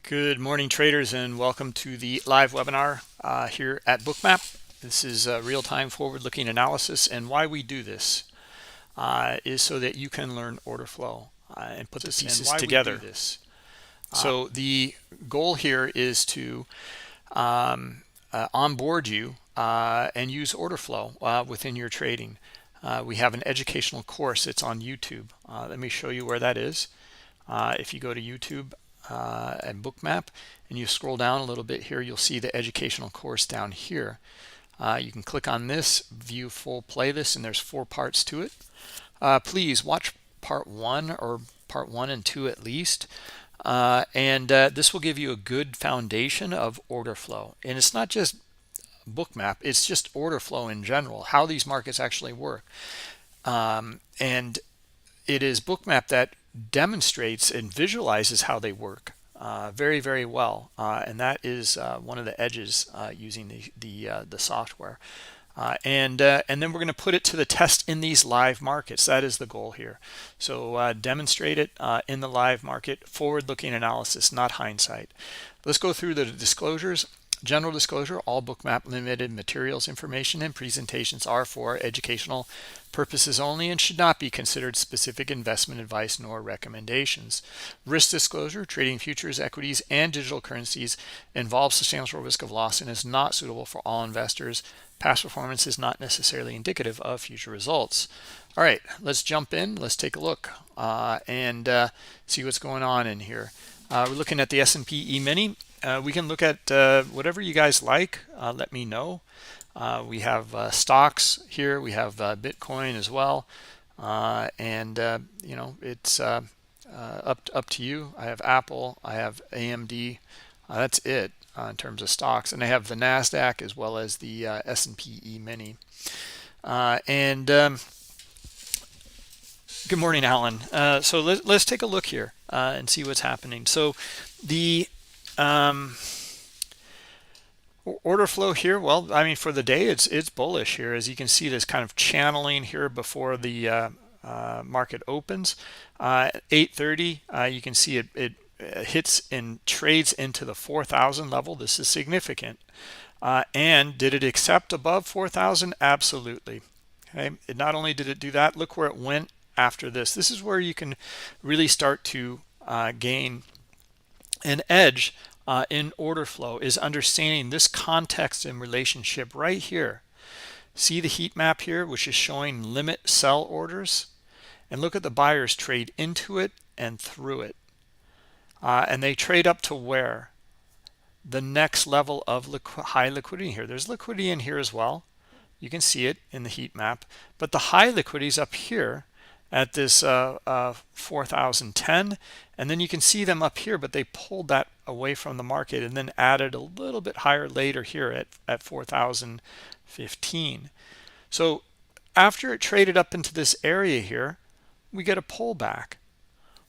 Good morning, traders, and welcome to the live webinar here at Bookmap. This is real-time forward-looking analysis, and why we do this is so that you can learn order flow and put the pieces together. So the goal here is to onboard you and use order flow within your trading. We have an educational course. It's on YouTube. Let me show you where that is. If you go to YouTube and Bookmap and you scroll down a little bit here, you'll see the educational course down here. You can click on this, view full playlist, and there's 4 parts to it. Please watch part 1 or part 1 and 2 at least, and this will give you a good foundation of order flow. And it's not just Bookmap, it's just order flow in general, how these markets actually work. And it is Bookmap that demonstrates and visualizes how they work very, very well, and that is one of the edges using the software. And then we're going to put it to the test in these live markets. That is the goal here. So demonstrate it in the live market, forward-looking analysis, not hindsight. Let's go through the disclosures. General disclosure: all Bookmap Limited materials, information, and presentations are for educational purposes only and should not be considered specific investment advice nor recommendations. Risk disclosure: trading futures, equities, and digital currencies involves substantial risk of loss and is not suitable for all investors. Past performance is not necessarily indicative of future results. All right, let's jump in. Let's take a look and see what's going on in here. We're looking at the S&P E-mini. We can look at whatever you guys like. Let me know. We have stocks here. We have Bitcoin as well, and you know, it's up to you. I have Apple. I have AMD. That's it in terms of stocks, and I have the NASDAQ as well as the S&P E-mini. Good morning, Alan. So let's take a look here and see what's happening. So the order flow here, well, I mean, for the day it's bullish here. As you can see, this kind of channeling here before the market opens. 8:30, you can see it hits and trades into the 4,000 level. This is significant. And did it accept above 4,000? Absolutely. Okay. It not only did it do that, look where it went after this. This is where you can really start to gain an edge in order flow, is understanding this context and relationship right here. See the heat map here, which is showing limit sell orders, and look at the buyers trade into it and through it, and they trade up to where? The next level of high liquidity here. There's liquidity in here as well. You can see it in the heat map, but the high liquidity is up here at this 4,010, and then you can see them up here, but they pulled that away from the market and then added a little bit higher later here at 4,015. So after it traded up into this area here, we get a pullback.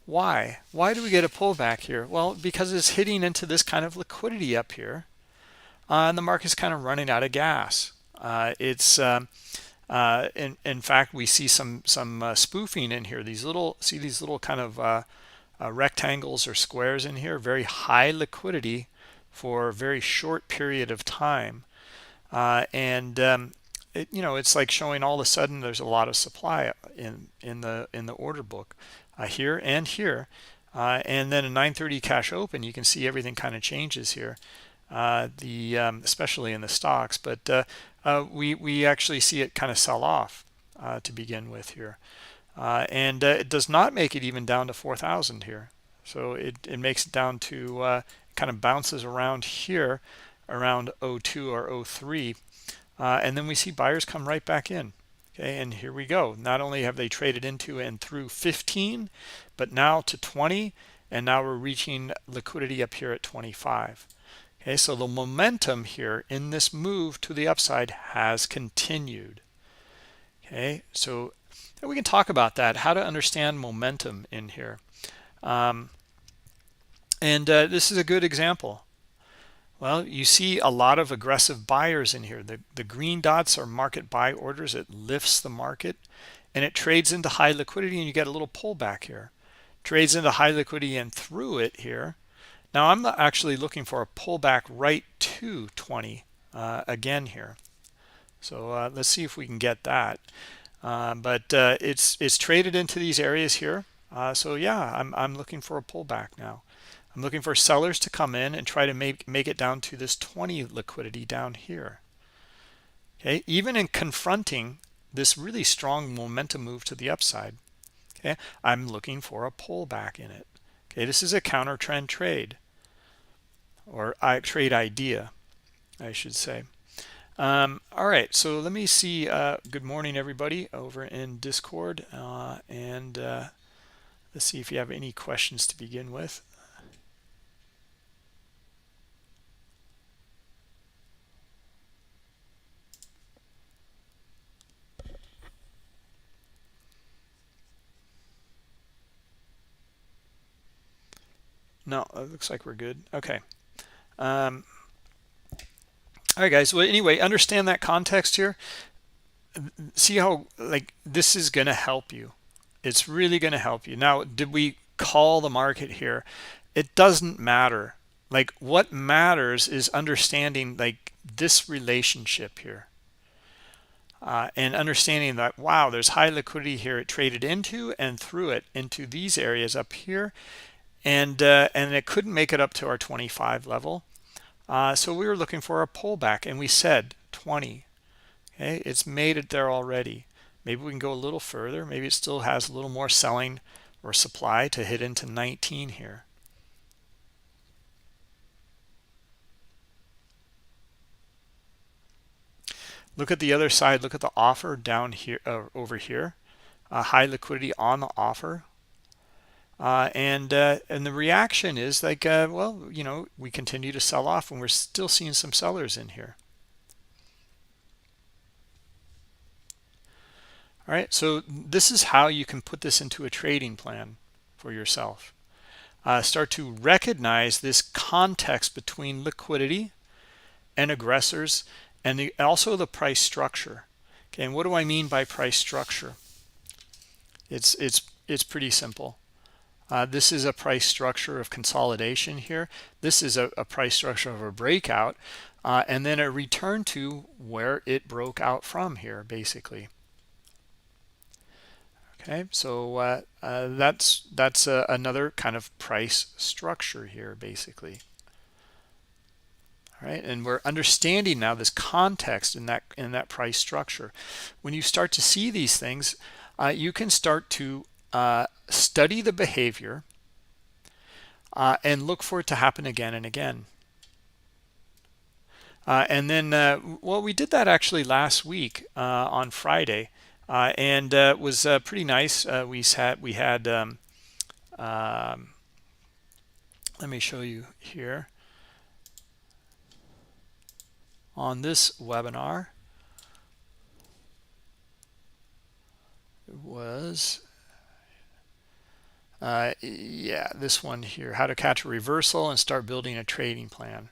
Why do we get a pullback here? Well, because it's hitting into this kind of liquidity up here, and the market's kind of running out of gas. In fact, we see some spoofing in here. These little kind of rectangles or squares in here, very high liquidity for a very short period of time, it's like showing all of a sudden there's a lot of supply in the order book here and here, and then a 9:30 cash open. You can see everything kind of changes here, especially in the stocks, but we actually see it kind of sell off to begin with here. And it does not make it even down to 4,000 here. So it makes it down to kind of bounces around here around 02 or 03. And then we see buyers come right back in. Okay, and here we go. Not only have they traded into and through 15, but now to 20, and now we're reaching liquidity up here at 25. Okay, so the momentum here in this move to the upside has continued. Okay, so we can talk about that, how to understand momentum in here. This is a good example. Well, you see a lot of aggressive buyers in here. The green dots are market buy orders. It lifts the market and it trades into high liquidity, and you get a little pullback here. Trades into high liquidity and through it here. Now I'm actually looking for a pullback right to 20 again here. So let's see if we can get that. But it's traded into these areas here. So yeah, I'm looking for a pullback now. I'm looking for sellers to come in and try to make it down to this 20 liquidity down here. Okay, even in confronting this really strong momentum move to the upside, okay, I'm looking for a pullback in it. Okay, this is a counter trend trade, or trade idea, I should say. All right, so let me see. Good morning, everybody, over in Discord, and let's see if you have any questions to begin with. No, it looks like we're good. Okay. All right, guys. Well, anyway, understand that context here. See how, like, this is going to help you. It's really going to help you. Now, did we call the market here? It doesn't matter. Like, what matters is understanding, like, this relationship here. And understanding that, wow, there's high liquidity here. It traded into and through it into these areas up here. And it couldn't make it up to our 25 level. So we were looking for a pullback, and we said 20. Okay, it's made it there already. Maybe we can go a little further. Maybe it still has a little more selling or supply to hit into 19 here. Look at the other side. Look at the offer down here, over here. High liquidity on the offer. And the reaction is like, well, you know, we continue to sell off, and we're still seeing some sellers in here. All right, so this is how you can put this into a trading plan for yourself. Start to recognize this context between liquidity and aggressors, and also the price structure. Okay, and what do I mean by price structure? It's pretty simple. This is a price structure of consolidation here. This is a price structure of a breakout, and then a return to where it broke out from here, basically. Okay, so that's another kind of price structure here, basically. All right, and we're understanding now this context in that price structure. When you start to see these things, you can start to study the behavior and look for it to happen again and again. And then, well, we did that actually last week on Friday, and it was pretty nice. We had let me show you here on this webinar. It was yeah, this one here, how to catch a reversal and start building a trading plan.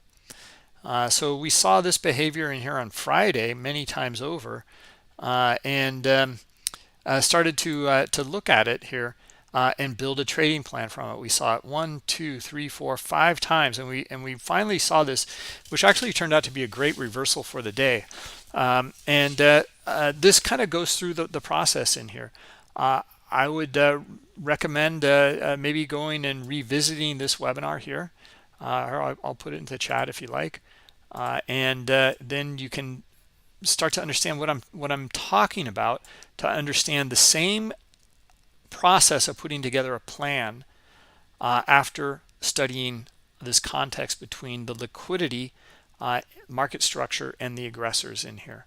So we saw this behavior in here on Friday many times over, and started to look at it here and build a trading plan from it. We saw it 1, 2, 3, 4, 5 times, and we finally saw this, which actually turned out to be a great reversal for the day. This kind of goes through the process in here. I would recommend maybe going and revisiting this webinar here, or I'll put it into the chat if you like, and then you can start to understand what I'm talking about, to understand the same process of putting together a plan after studying this context between the liquidity, market structure, and the aggressors in here.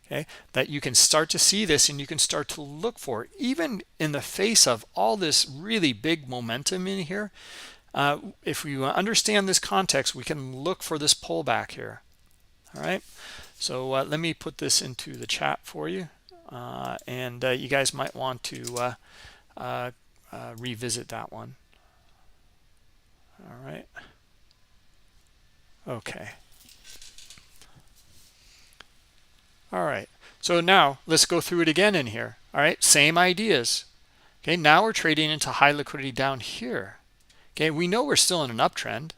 Okay, that you can start to see this, and you can start to look for, even in the face of all this really big momentum in here. If we understand this context, we can look for this pullback here. All right, so let me put this into the chat for you, and you guys might want to revisit that one. All right, okay. All right, so now let's go through it again in here. All right, same ideas. Okay, now we're trading into high liquidity down here. Okay, we know we're still in an uptrend.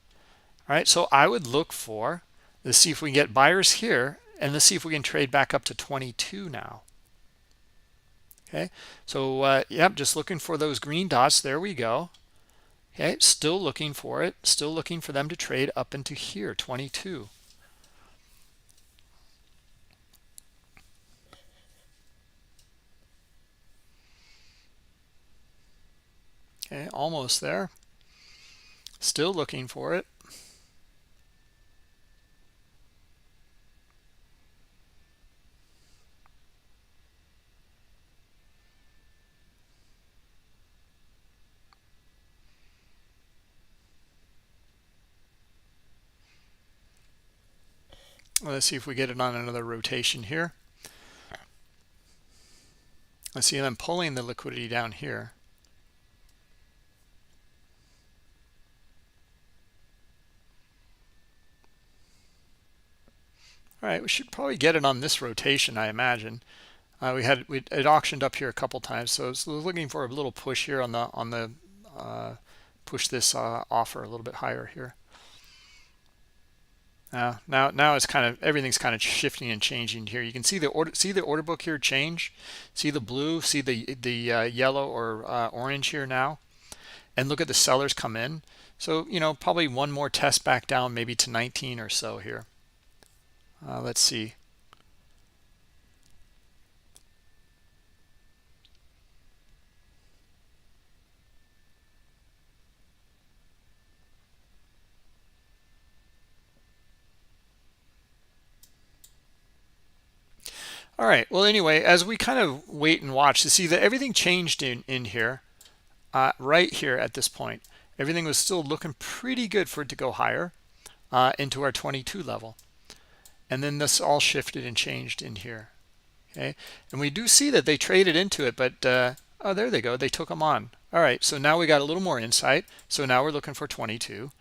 All right, so I would look for, let's see if we can get buyers here, and let's see if we can trade back up to 22 now. Okay, so yep, just looking for those green dots. There we go. Okay, still looking for it, still looking for them to trade up into here, 22. Okay, almost there. Still looking for it. Let's see if we get it on another rotation here. Let's see them pulling the liquidity down here. All right, we should probably get it on this rotation, I imagine. It auctioned up here a couple times, so it's looking for a little push here on the push this offer a little bit higher here. Now it's kind of, everything's kind of shifting and changing here. You can see the order book here change. See the blue, see the yellow or orange here now, and look at the sellers come in. So probably one more test back down, maybe to 19 or so here. Let's see. All right, well, anyway, as we kind of wait and watch to see that everything changed in here, right here at this point, everything was still looking pretty good for it to go higher into our 22 level. And then this all shifted and changed in here. Okay, and we do see that they traded into it, but oh, there they go. They took them on. All right, so now we got a little more insight. So now we're looking for 22.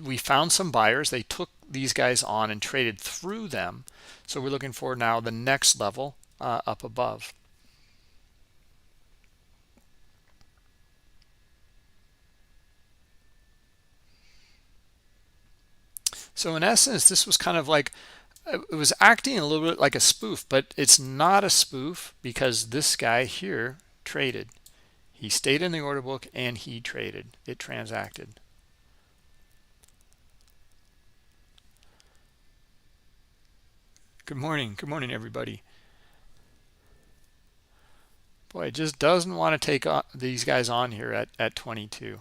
We found some buyers. They took these guys on and traded through them. So we're looking for now the next level up above. So in essence, this was kind of like, it was acting a little bit like a spoof, but it's not a spoof because this guy here traded. He stayed in the order book and he traded. It transacted. Good morning. Good morning, everybody. Boy, it just doesn't want to take these guys on here at 22.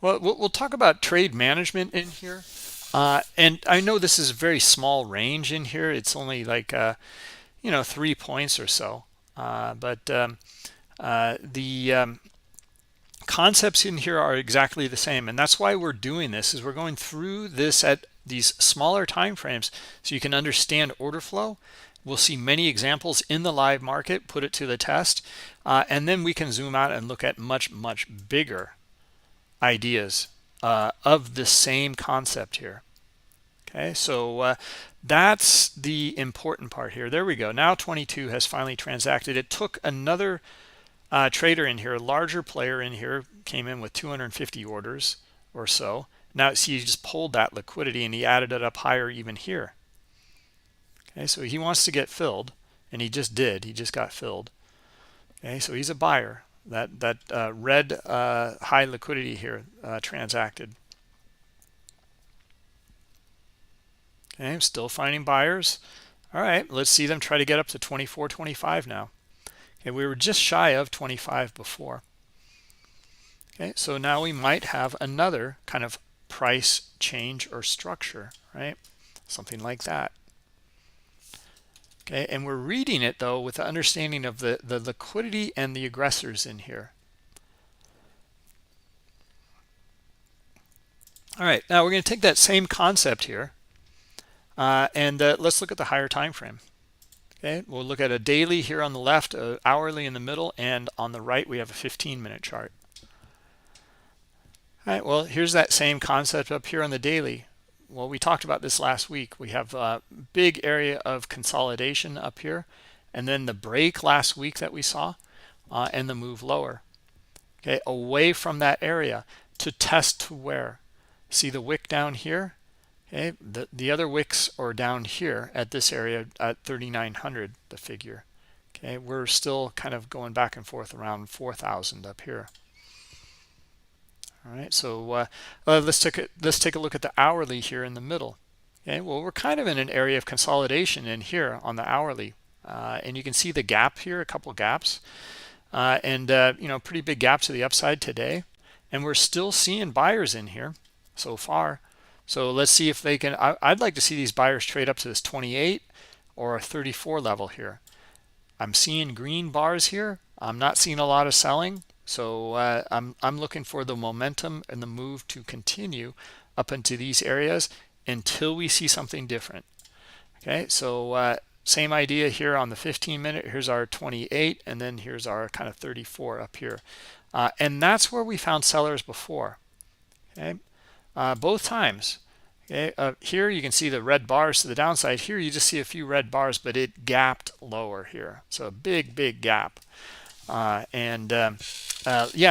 Well, we'll talk about trade management in here. And I know this is a very small range in here. It's only like, 3 points or so. But the concepts in here are exactly the same. And that's why we're doing this, is we're going through this at these smaller time frames so you can understand order flow. We'll see many examples in the live market, put it to the test, and then we can zoom out and look at much, much bigger ideas of the same concept here. Okay, so that's the important part here. There we go. Now 22 has finally transacted. It took another trader in here, a larger player in here, came in with 250 orders or so. Now see, he just pulled that liquidity and he added it up higher even here. Okay, so he wants to get filled, and he just did. He just got filled. Okay, so he's a buyer. That red high liquidity here transacted. Okay, I'm still finding buyers. All right, let's see them try to get up to 24, 25 now. Okay, we were just shy of 25 before. Okay, so now we might have another kind of price change or structure, right? Something like that. Okay, and we're reading it though with the understanding of the liquidity and the aggressors in here. All right, now we're going to take that same concept here and let's look at the higher time frame. Okay, we'll look at a daily here on the left, hourly in the middle, and on the right we have a 15-minute chart. All right, well, here's that same concept up here on the daily. Well, we talked about this last week. We have a big area of consolidation up here, and then the break last week that we saw. and the move lower, okay, away from that area to test to where. See the wick down here? Okay, the other wicks are down here at this area at 3,900, the figure. Okay, we're still kind of going back and forth around 4,000 up here. All right, so let's take a look at the hourly here in the middle. Okay, well, we're kind of in an area of consolidation in here on the hourly, and you can see the gap here, a couple gaps, and you know, pretty big gaps to the upside today, and we're still seeing buyers in here so far. So let's see if they can. I'd like to see these buyers trade up to this 28 or a 34 level here. I'm seeing green bars here. I'm not seeing a lot of selling. So I'm looking for the momentum and the move to continue up into these areas until we see something different. Okay, so same idea here on the 15-minute. Here's our 28, and then here's our kind of 34 up here. And that's where we found sellers before. Okay, both times. Okay, here you can see the red bars to the downside. Here you just see a few red bars, but it gapped lower here. So a big gap. Yeah,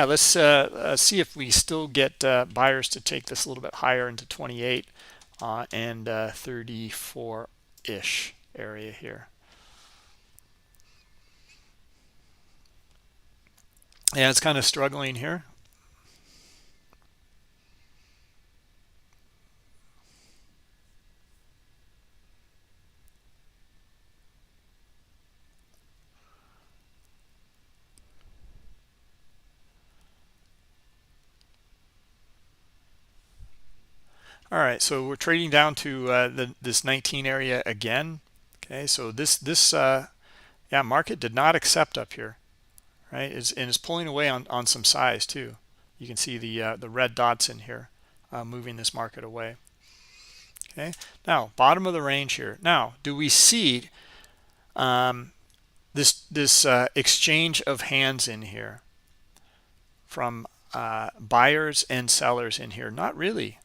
let's see if we still get buyers to take this a little bit higher into 28 and 34-ish area here. Yeah, it's kind of struggling here. All right, so we're trading down to this 19 area again. Okay, so this yeah, market did not accept up here, right? And it's pulling away on some size too. You can see the red dots in here moving this market away. Okay, now bottom of the range here. Now, do we see this exchange of hands in here from buyers and sellers in here? Not really.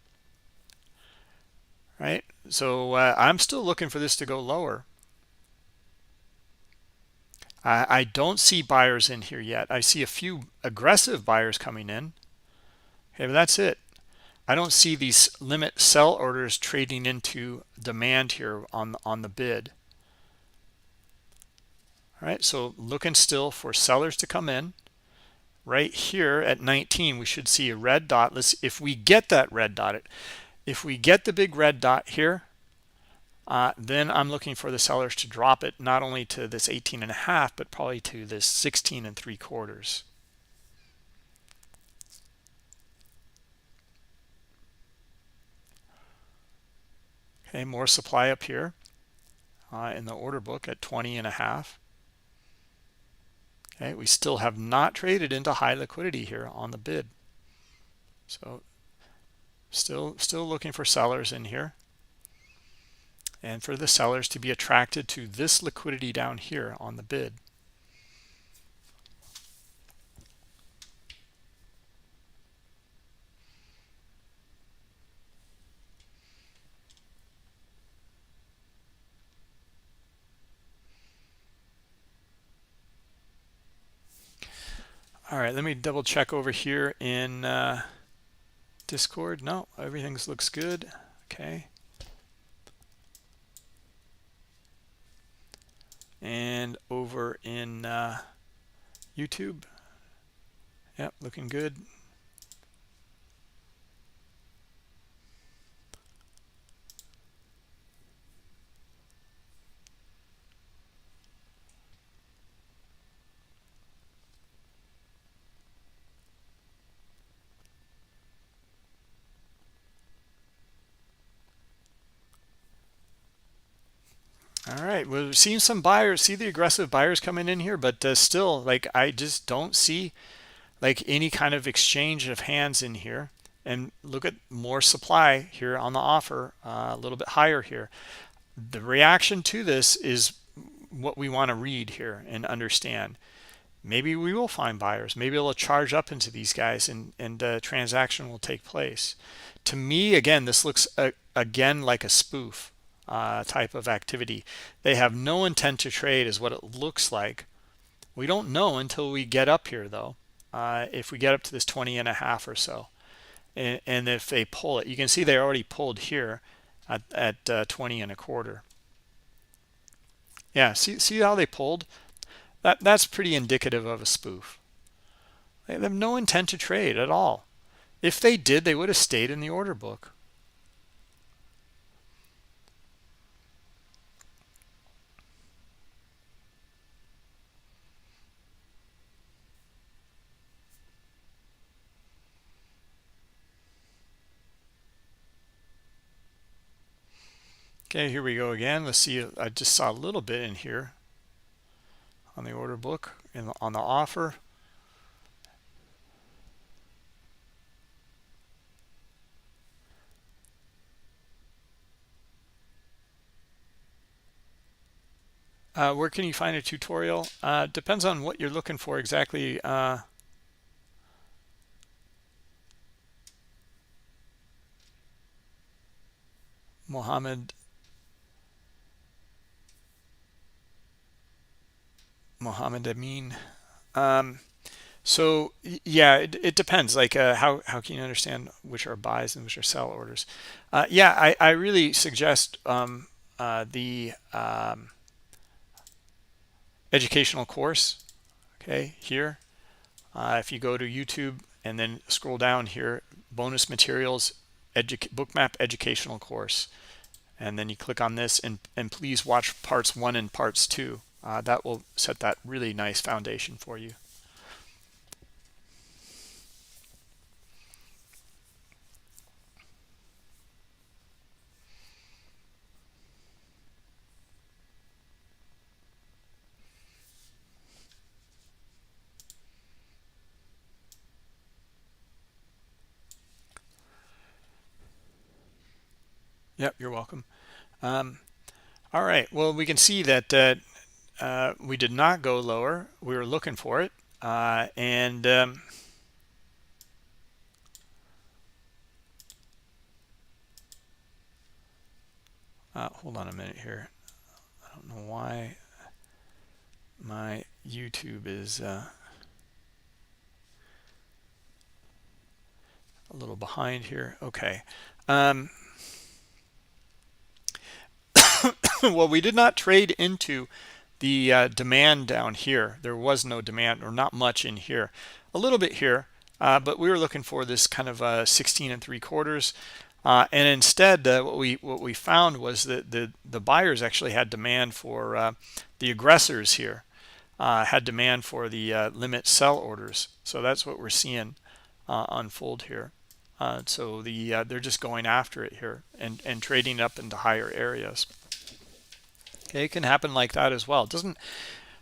Right, so I'm still looking for this to go lower. I don't see buyers in here yet. I see a few aggressive buyers coming in. Okay, but that's it. I don't see these limit sell orders trading into demand here on the bid. All right, so looking still for sellers to come in. Right here at 19, we should see a red dot. If we get that red dot, if we get the big red dot here, then I'm looking for the sellers to drop it not only to this 18.5, but probably to this 16 3/4. Okay, more supply up here in the order book at 20.5. Okay, we still have not traded into high liquidity here on the bid. So still looking for sellers in here, and for the sellers to be attracted to this liquidity down here on the bid. All right, let me double check over here in Discord. No, everything looks good. Okay. And over in YouTube, yep, looking good. All right, we're seeing some buyers, see the aggressive buyers coming in here, but still, like, I just don't see like any kind of exchange of hands in here. And look at more supply here on the offer, a little bit higher here. The reaction to this is what we want to read here and understand. Maybe we will find buyers. Maybe it'll charge up into these guys, and a transaction will take place. To me, again, this looks again like a spoof type of activity. They have no intent to trade is what it looks like. We don't know until we get up here, though. If we get up to this 20.5 or so, and if they pull it, you can see they already pulled here at 20.25. Yeah, see how they pulled? That's pretty indicative of a spoof. They have no intent to trade at all. If they did, they would have stayed in the order book. Okay, here we go again. Let's see. I just saw a little bit in here on the order book on the offer. Where can you find a tutorial? Depends on what you're looking for exactly. Mohammed Amin. So yeah, it depends. Like how can you understand which are buys and which are sell orders? Yeah, I really suggest the educational course. Okay, here. If you go to YouTube and then scroll down here, bonus materials, Bookmap educational course, and then you click on this, and please watch parts 1 and parts 2. That will set that really nice foundation for you. Yep, you're welcome. All right, well, we can see that we did not go lower. We were looking for it, and hold on a minute here. I don't know why my YouTube is a little behind here. Okay. Well, we did not trade into the demand down here. There was no demand, or not much in here. A little bit here, but we were looking for this kind of 16 3/4. And instead, what we found was that the buyers actually had demand for the aggressors here, had demand for the limit sell orders. So that's what we're seeing unfold here. So they're just going after it here and trading up into higher areas. Okay, it can happen like that as well. It doesn't.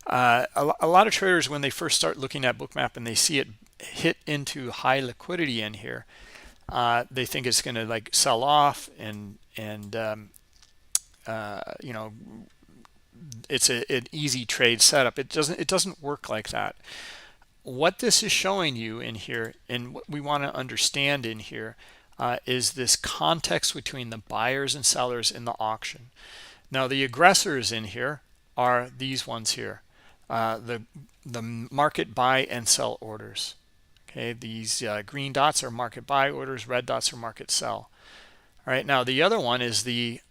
A lot of traders, when they first start looking at Bookmap and they see it hit into high liquidity in here, they think it's going to like sell off and you know, it's an easy trade setup. It doesn't work like that. What this is showing you in here, and what we want to understand in here, is this context between the buyers and sellers in the auction. Now, the aggressors in here are these ones here, the market buy and sell orders. Okay, these green dots are market buy orders, red dots are market sell. All right, now the other one is the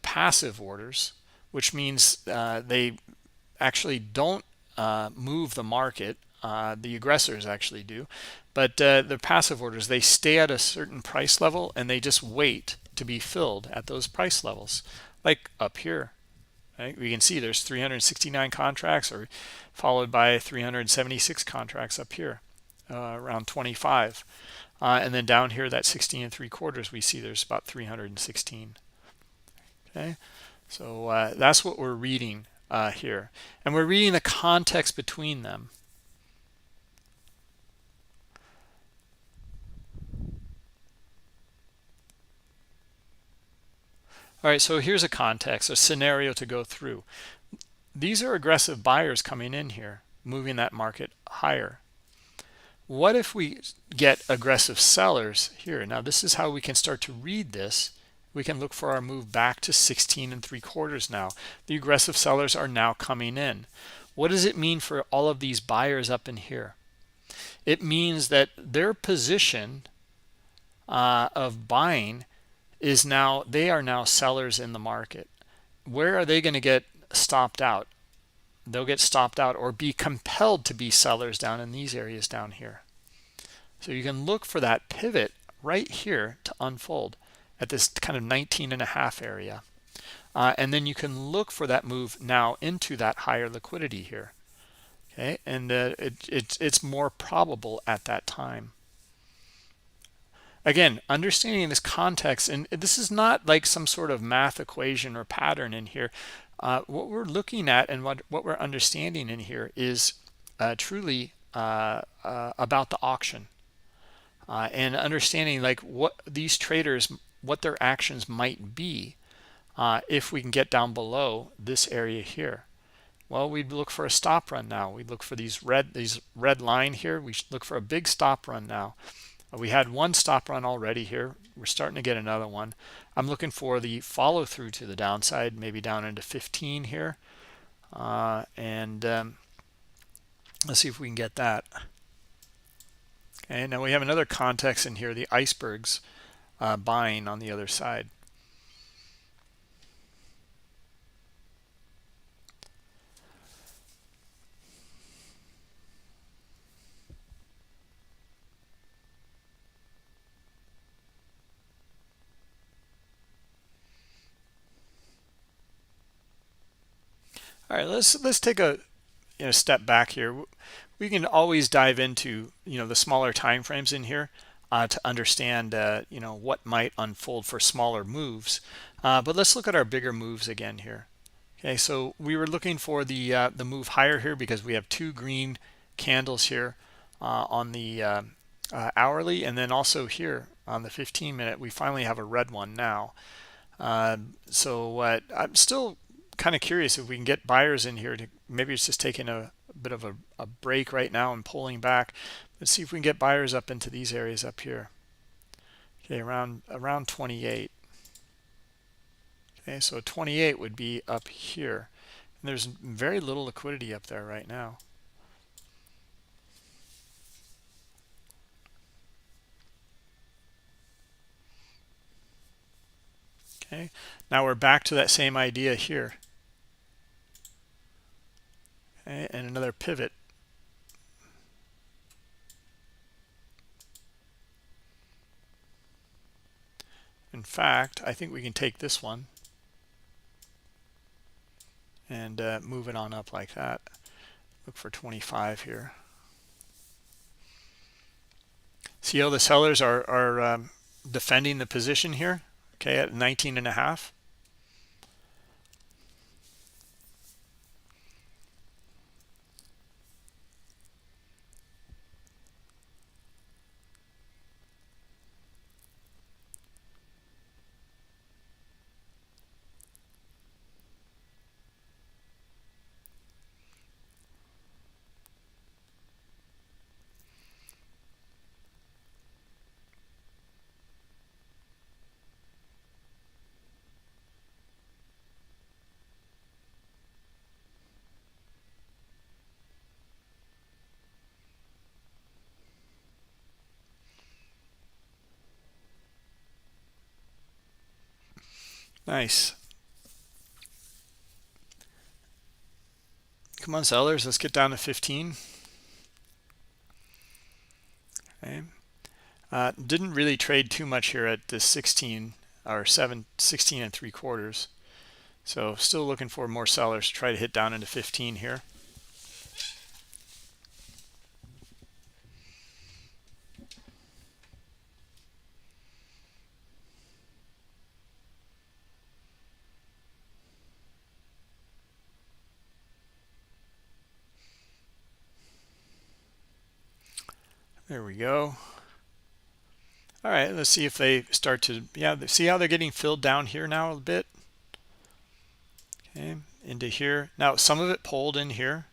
passive orders, which means they actually don't move the market. The aggressors actually do, but the passive orders, they stay at a certain price level and they just wait to be filled at those price levels. Like up here, right? We can see there's 369 contracts, or followed by 376 contracts up here, around 25, and then down here, that 16 3/4, we see there's about 316. Okay, so that's what we're reading here, and we're reading the context between them. All right, so here's a context, a scenario to go through. These are aggressive buyers coming in here, moving that market higher. What if we get aggressive sellers here? Now, this is how we can start to read this. We can look for our move back to 16 3/4 now. The aggressive sellers are now coming in. What does it mean for all of these buyers up in here? It means that their position of buying is now, they are now sellers in the market. Where are they going to get stopped out? They'll get stopped out or be compelled to be sellers down in these areas down here. So you can look for that pivot right here to unfold at this kind of 19.5 area. And then you can look for that move now into that higher liquidity here. Okay, and it's more probable at that time. Again, understanding this context, and this is not like some sort of math equation or pattern in here. What we're looking at and what we're understanding in here is truly about the auction and understanding like what these traders, what their actions might be if we can get down below this area here. Well, we'd look for a stop run now. We'd look for these red line here. We should look for a big stop run now. We had one stop run already here. We're starting to get another one. I'm looking for the follow through to the downside, maybe down into 15 here. Let's see if we can get that. Okay, now we have another context in here, the icebergs buying on the other side. All right, let's take a step back here. We can always dive into the smaller time frames in here to understand what might unfold for smaller moves. But let's look at our bigger moves again here. Okay, so we were looking for the move higher here because we have two green candles here on the hourly, and then also here on the 15-minute we finally have a red one now. So I'm still kind of curious if we can get buyers in here to, maybe it's just taking a bit of a break right now and pulling back. Let's see if we can get buyers up into these areas up here. Okay, around 28. Okay, so 28 would be up here, and there's very little liquidity up there right now. Okay, now we're back to that same idea here. Okay, and another pivot. In fact, I think we can take this one and move it on up like that. Look for 25 here. See how the sellers are defending the position here, okay, at 19.5. Nice. Come on, sellers, let's get down to 15. Okay. Didn't really trade too much here at the 16 or 16 3/4. So still looking for more sellers to try to hit down into 15 here. There we go. All right, let's see if they start to, see how they're getting filled down here now a bit. Okay, into here. Now, some of it pulled in here.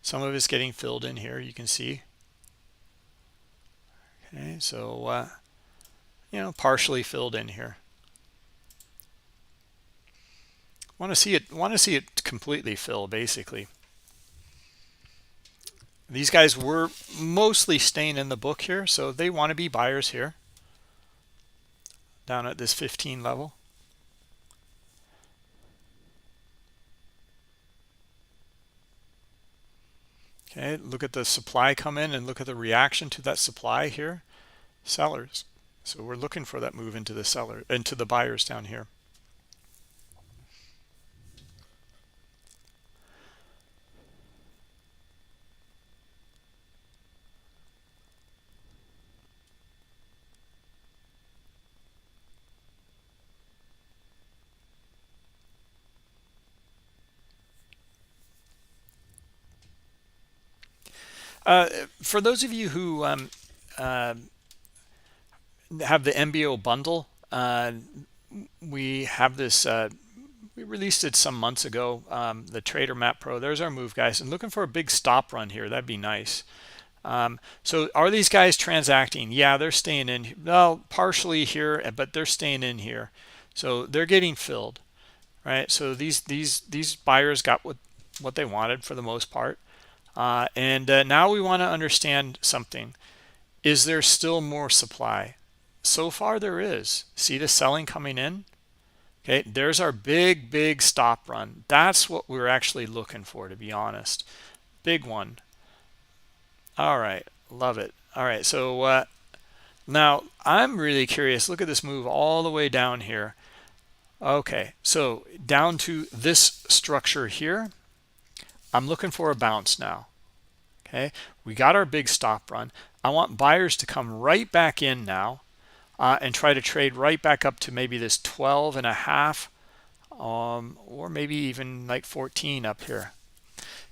Some of it's getting filled in here, you can see. Okay, so, partially filled in here. Want to see it completely fill, basically. These guys were mostly staying in the book here, so they want to be buyers here down at this 15 level. Okay, look at the supply come in and look at the reaction to that supply here. Sellers. So we're looking for that move into the buyers down here. For those of you who have the MBO bundle, we have this. We released it some months ago. The Trader Map Pro. There's our move, guys. And looking for a big stop run here. That'd be nice. So are these guys transacting? Yeah, they're staying in. Well, partially here, but they're staying in here. So they're getting filled, right? So these buyers got what they wanted for the most part. And now we want to understand something. Is there still more supply? So far there is. See the selling coming in? Okay, there's our big stop run. That's what we're actually looking for, to be honest. Big one. All right, love it. All right, so now I'm really curious. Look at this move all the way down here. Okay, so down to this structure here. I'm looking for a bounce now. Okay, we got our big stop run. I want buyers to come right back in now and try to trade right back up to maybe this 12 and a half, or maybe even like 14 up here.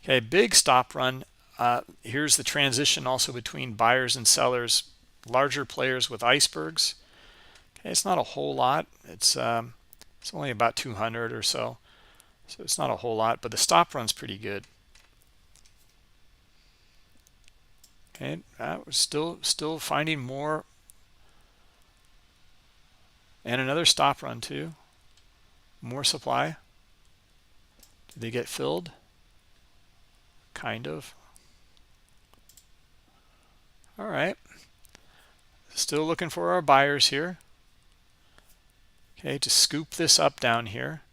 Okay, big stop run. Here's the transition also between buyers and sellers, larger players with icebergs. Okay, it's not a whole lot. It's only about 200 or so, so it's not a whole lot, but the stop run's pretty good. Okay, we're still finding more, and another stop run too. More supply. Did they get filled? Kind of. All right. Still looking for our buyers here. Okay, to scoop this up down here.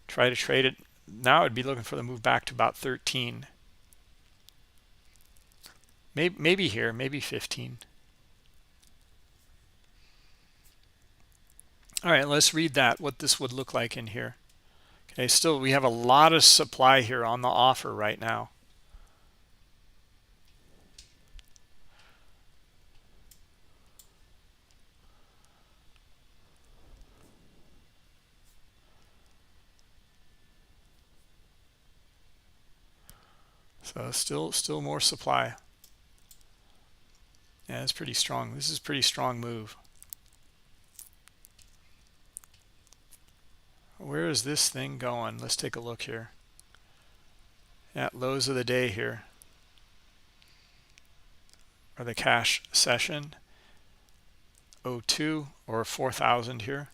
Try to trade it. Now I'd be looking for the move back to about 13. Maybe here, maybe 15. All right, let's read that, what this would look like in here. Okay, still we have a lot of supply here on the offer right now. So still more supply. Yeah, it's pretty strong. This is a pretty strong move. Where is this thing going? Let's take a look here. Yeah, lows of the day here. Or the cash session. 02 or 4,000 here.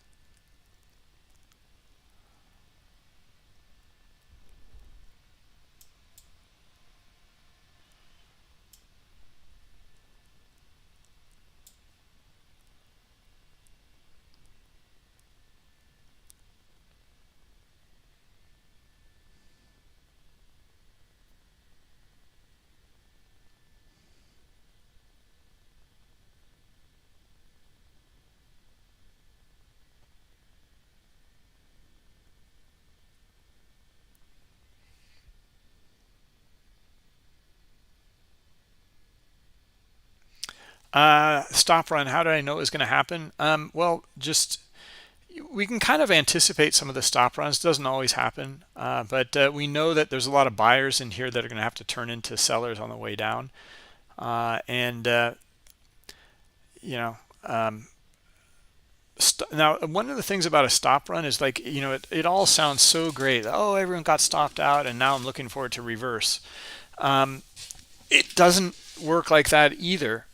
Stop run, how did I know it was going to happen? Well, just we can kind of anticipate some of the stop runs. It doesn't always happen, but we know that there's a lot of buyers in here that are going to have to turn into sellers on the way down. You know, now one of the things about a stop run is, like, you know, it all sounds so great. Oh, everyone got stopped out and now I'm looking for it to reverse. It doesn't work like that either.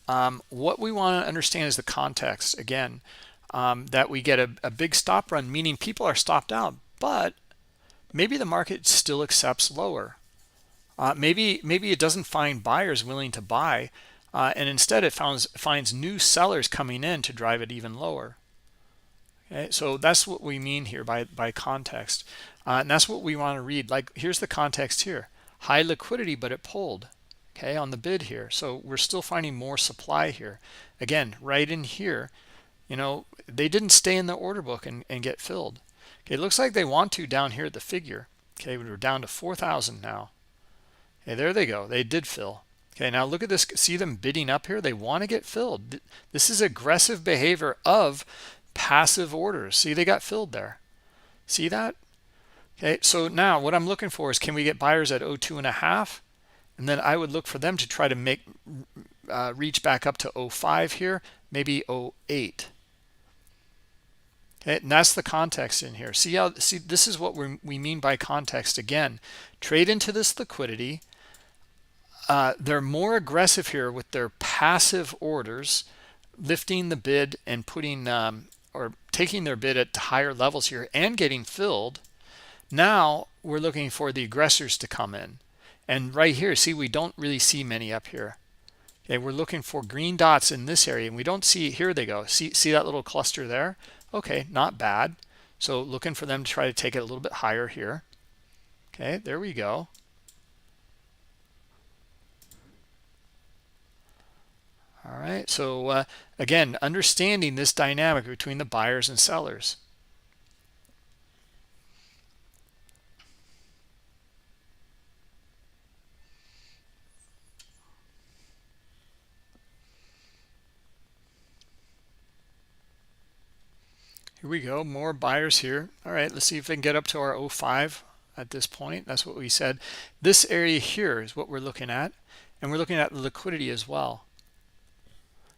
What we want to understand is the context again, that we get a big stop run, meaning people are stopped out, but maybe the market still accepts lower. Maybe it doesn't find buyers willing to buy, and instead it finds new sellers coming in to drive it even lower. Okay, so that's what we mean here by context, and that's what we want to read. Like, here's the context here: high liquidity, but it pulled. Okay, on the bid here, so we're still finding more supply here. Again, right in here, they didn't stay in the order book and get filled. Okay, it looks like they want to down here at the figure. Okay, we're down to 4,000 now. Okay, there they go. They did fill. Okay, now look at this. See them bidding up here? They want to get filled. This is aggressive behavior of passive orders. See, they got filled there. See that? Okay, so now what I'm looking for is, can we get buyers at 02.5? And then I would look for them to try to make reach back up to 05 here, maybe 08. Okay, and that's the context in here. See this is what we mean by context. Again, trade into this liquidity. They're more aggressive here with their passive orders, lifting the bid and putting or taking their bid at higher levels here and getting filled. Now we're looking for the aggressors to come in. And right here, see, we don't really see many up here. Okay, we're looking for green dots in this area, and we don't see, here they go. See that little cluster there? Okay, not bad. So looking for them to try to take it a little bit higher here. Okay, there we go. All right, so again, understanding this dynamic between the buyers and sellers. Here we go, more buyers here. All right, let's see if they can get up to our 05 at this point. That's what we said. This area here is what we're looking at, and we're looking at the liquidity as well.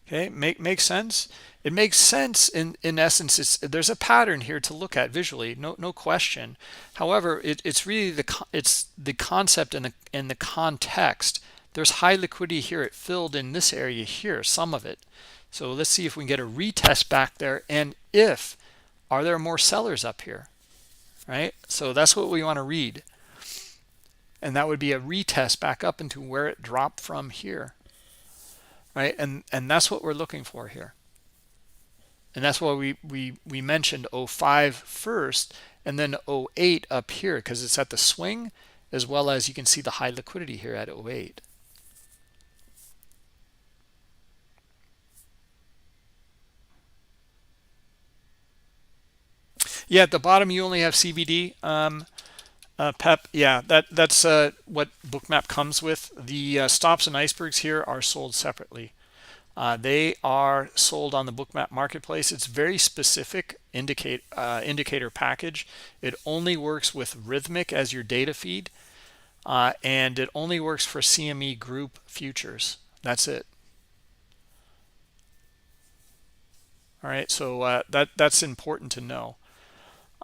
Okay, makes sense. It makes sense in essence. There's a pattern here to look at visually, no question. However, it's really the concept and the context. There's high liquidity here. It filled in this area here, some of it. So let's see if we can get a retest back there, and if are there more sellers up here, right? So that's what we want to read, and that would be a retest back up into where it dropped from here. Right, and that's what we're looking for here, and that's why we mentioned 05 first and then 08 up here, because it's at the swing, as well as you can see the high liquidity here at 08. Yeah, at the bottom you only have CVD. PEP, yeah, that's what Bookmap comes with. The stops and icebergs here are sold separately. They are sold on the Bookmap marketplace. It's very specific indicator package. It only works with Rhythmic as your data feed, and it only works for CME group futures. That's it. All right, so that's important to know,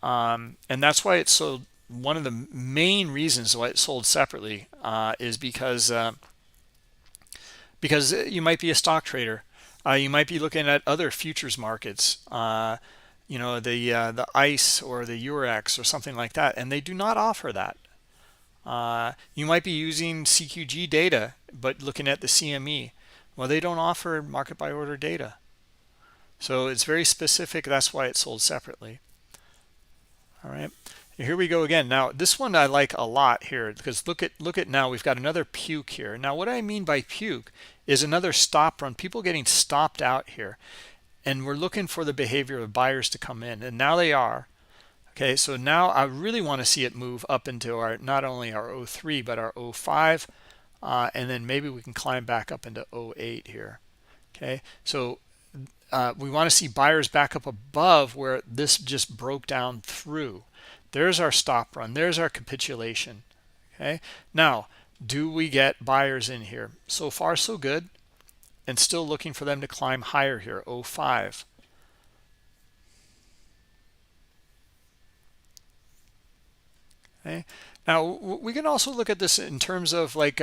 and that's why it's so. One of the main reasons why it's sold separately is because you might be a stock trader. You might be looking at other futures markets, the ICE or the Eurex or something like that, and they do not offer that. You might be using CQG data, but looking at the CME. Well, they don't offer market by order data. So it's very specific. That's why it's sold separately. All right. Here we go again. Now this one I like a lot here, because look at now we've got another puke here. Now what I mean by puke is another stop run, people getting stopped out here, and we're looking for the behavior of buyers to come in, and now they are. Okay, so now I really want to see it move up into our, not only our 03 but our 05, and then maybe we can climb back up into 08 here. Okay, so we want to see buyers back up above where this just broke down through. There's our stop run. There's our capitulation. Okay. Now, do we get buyers in here? So far, so good. And still looking for them to climb higher here, 05. Okay. Now, we can also look at this in terms of like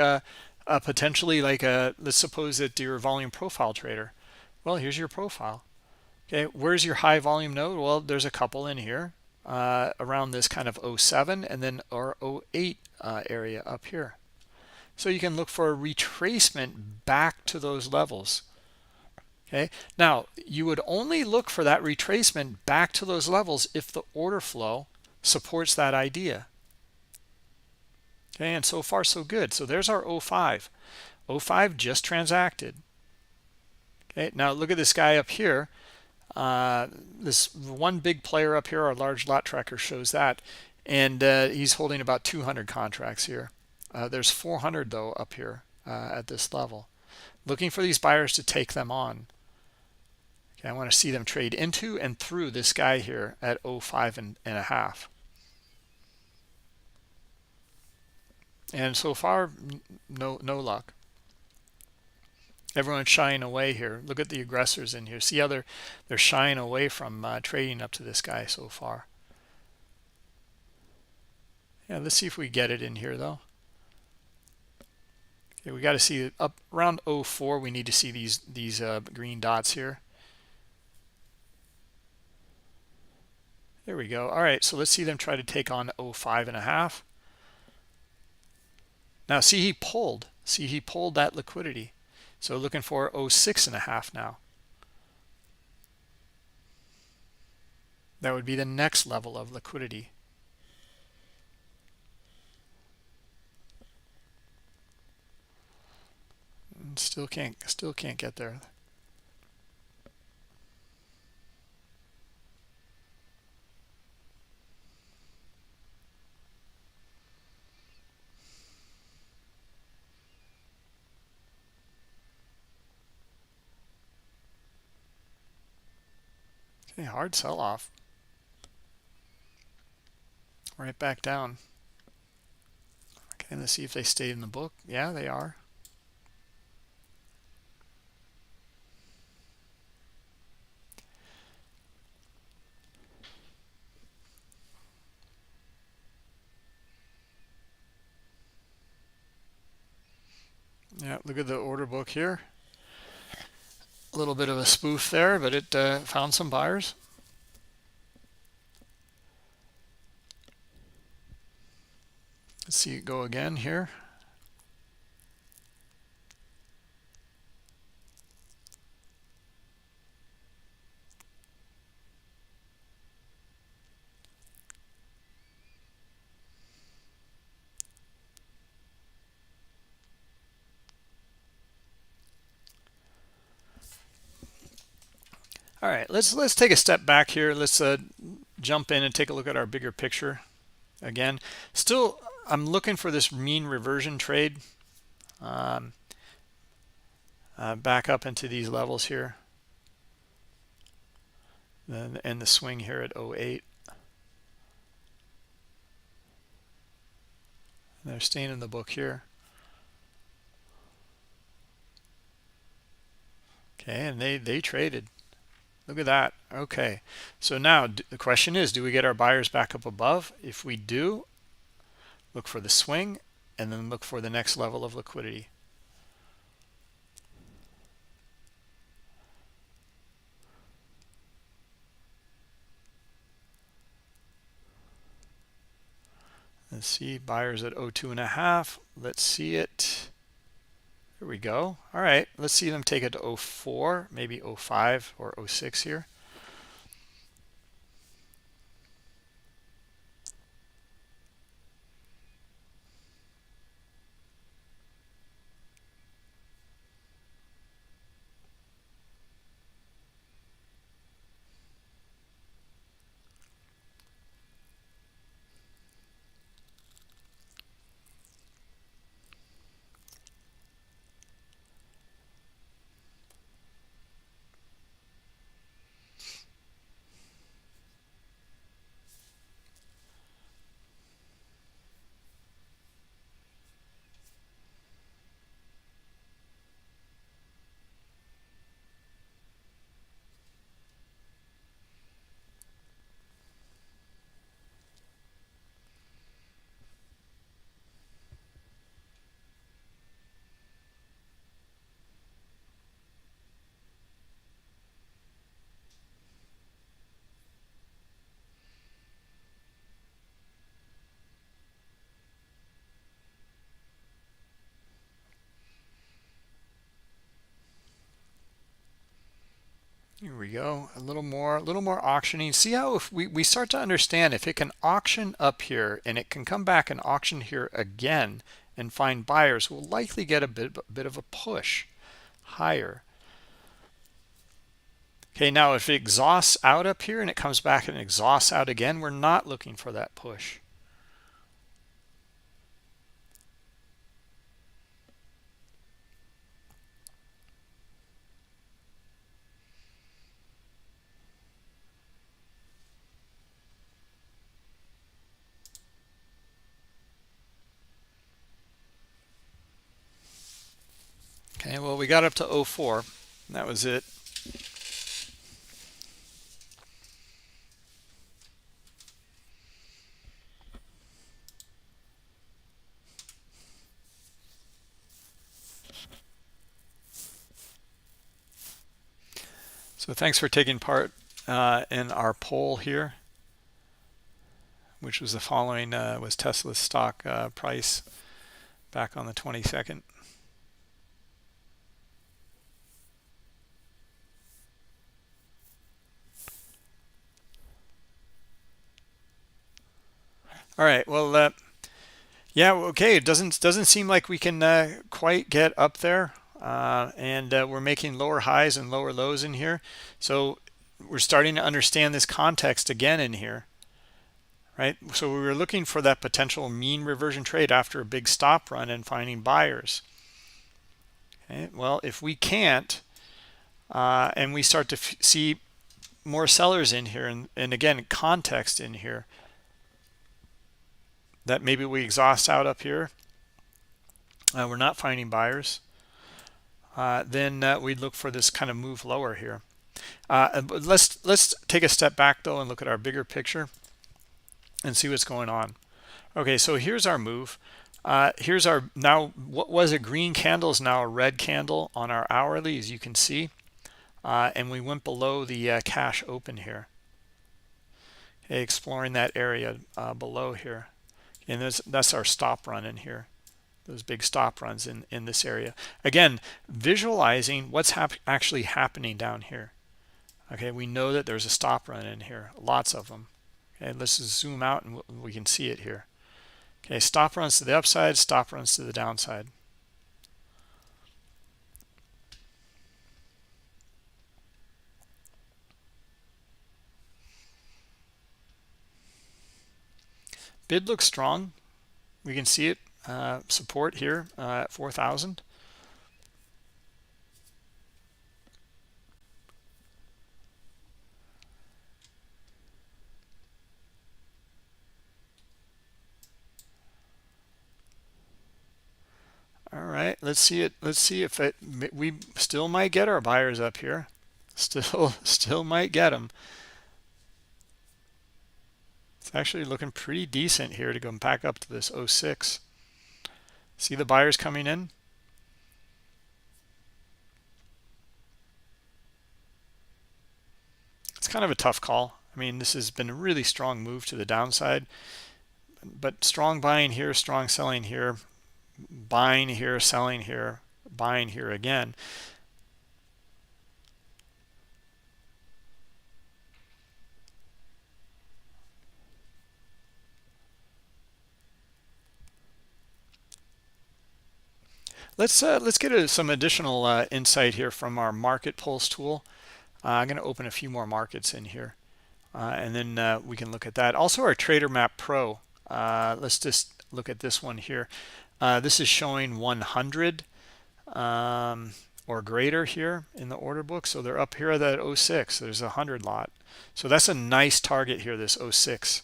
potentially like let's suppose that you're a volume profile trader. Well, here's your profile. Okay. Where's your high volume node? Well, there's a couple in here. Around this kind of 07 and then our 08 area up here. So you can look for a retracement back to those levels. Okay, now you would only look for that retracement back to those levels if the order flow supports that idea. Okay, and so far so good. So there's our 05. 05 just transacted. Okay, now look at this guy up here. This one big player up here, our large lot tracker shows that, and he's holding about 200 contracts here. There's 400 though up here at this level. Looking for these buyers to take them on. Okay, I want to see them trade into and through this guy here at 05 and a half. And so far, no luck. Everyone's shying away here. Look at the aggressors in here. See how they're shying away from trading up to this guy so far. Yeah, let's see if we get it in here though. Okay, we got to see it up around 04. We need to see these green dots here. There we go. All right, so let's see them try to take on 05 and a half. Now see, he pulled. See, he pulled that liquidity. So looking for 06 and a half now. That would be the next level of liquidity. And still can't get there. Okay, hard sell off. Right back down. Okay, let's see if they stayed in the book. Yeah, they are. Yeah, look at the order book here. A little bit of a spoof there, but it found some buyers. Let's see it go again here. All right, let's take a step back here. Let's jump in and take a look at our bigger picture again. Still, I'm looking for this mean reversion trade back up into these levels here, and the swing here at 08. They're staying in the book here. Okay, and they traded. Look at that. Okay, so now the question is, do we get our buyers back up above? If we do, look for the swing and then look for the next level of liquidity. Let's see, buyers at 02 and a half. Let's see it. Here we go. All right, let's see them take it to 04, maybe 05 or 06 here. we go. A little more auctioning. See how if we start to understand if it can auction up here and it can come back and auction here again and find buyers, we'll likely get a bit of a push higher. Okay, now if it exhausts out up here and it comes back and exhausts out again, we're not looking for that push. Okay, well, we got up to 04. And that was it. So thanks for taking part in our poll here, which was the following, was Tesla's stock price back on the 22nd. All right, well, yeah, okay, it doesn't seem like we can quite get up there, and we're making lower highs and lower lows in here. So we're starting to understand this context again in here, right? So we were looking for that potential mean reversion trade after a big stop run and finding buyers. Okay, well, if we can't, and we start to see more sellers in here, and again, context in here, that maybe we exhaust out up here, we're not finding buyers, then we'd look for this kind of move lower here. But let's take a step back though and look at our bigger picture and see what's going on. Okay, so here's our move. Here's our, now what was a green candle is now a red candle on our hourly, as you can see, and we went below the cash open here. Okay, exploring that area below here, and that's our stop run in here, those big stop runs in this area. Again, visualizing what's actually happening down here. Okay, we know that there's a stop run in here, lots of them. Okay, let's just zoom out and we can see it here. Okay, stop runs to the upside, stop runs to the downside. Bid looks strong. We can see it, support here at 4,000. All right, let's see it. Let's see if we still might get our buyers up here. Still might get them. It's actually looking pretty decent here to go back up to this 06. See the buyers coming in? It's kind of a tough call. I mean, this has been a really strong move to the downside, but strong buying here, strong selling here, buying here, selling here, buying here again. Let's get some additional insight here from our market pulse tool. I'm going to open a few more markets in here, and then we can look at that. Also, our Trader Map Pro. Let's just look at this one here. This is showing 100 or greater here in the order book. So they're up here at that 06. There's a 100 lot. So that's a nice target here, this 06,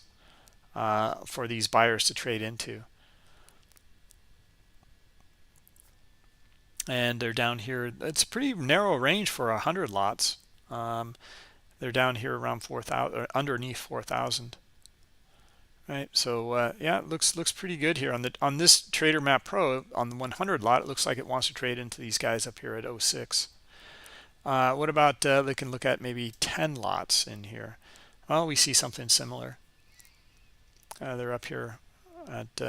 for these buyers to trade into. And they're down here. It's a pretty narrow range for 100 lots. They're down here around 4,000, or underneath 4,000. Right, so yeah, it looks pretty good here on this Trader Map Pro. On the 100 lot, it looks like it wants to trade into these guys up here at 06. What about they can look at maybe 10 lots in here? Well, we see something similar. They're up here at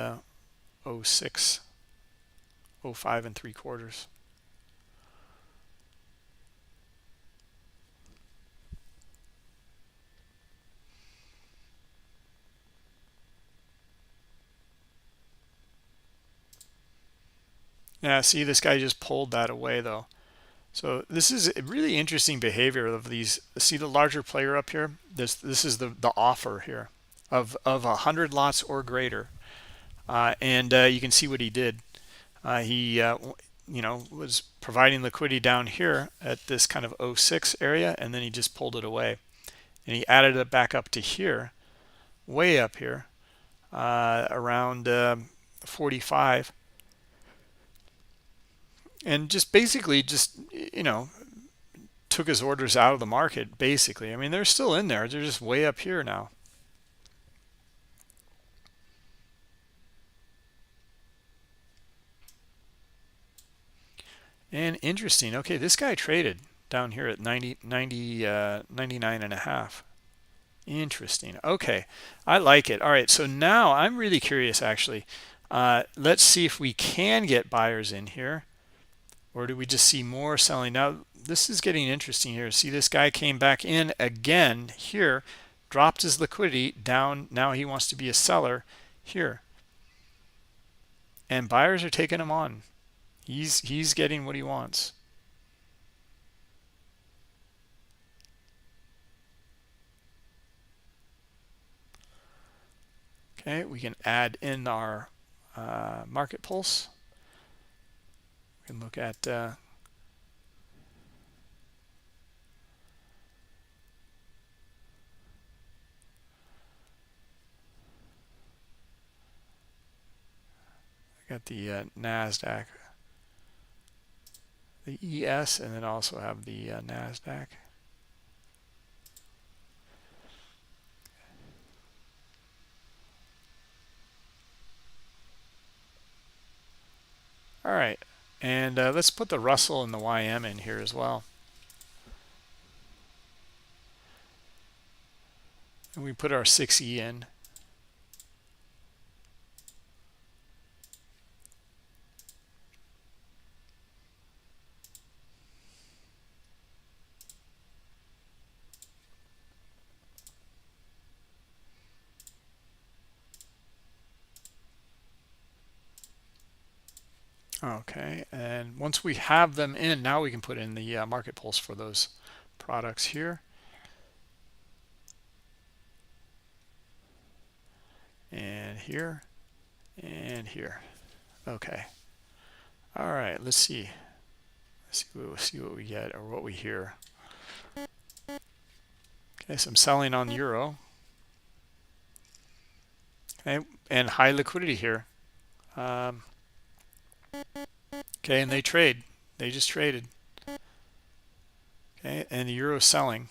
06, 05 3/4. Yeah, see, this guy just pulled that away though. So this is a really interesting behavior of these. See the larger player up here? This is the offer here of 100 lots or greater. And you can see what he did. He was providing liquidity down here at this kind of 06 area, and then he just pulled it away. And he added it back up to here, way up here, around 45. And just basically took his orders out of the market, basically. I mean, they're still in there. They're just way up here now. And interesting. Okay, this guy traded down here at 99 and a half. Interesting. Okay, I like it. All right, so now I'm really curious, actually. Let's see if we can get buyers in here, or do we just see more selling? Now, this is getting interesting here. See, this guy came back in again here, dropped his liquidity down. Now he wants to be a seller here. And buyers are taking him on. He's getting what he wants. Okay, we can add in our market pulse. We can look at got the NASDAQ, the ES, and then also have the NASDAQ. All right, and let's put the Russell and the YM in here as well. And we put our 6E in. Okay, and once we have them in, now we can put in the market pulse for those products here. And here, and here. Okay. All right, let's see. Let's see what we get or what we hear. Okay, so I'm selling on euro. Okay, and high liquidity here. Okay, and they trade. They just traded. Okay, and the euro selling.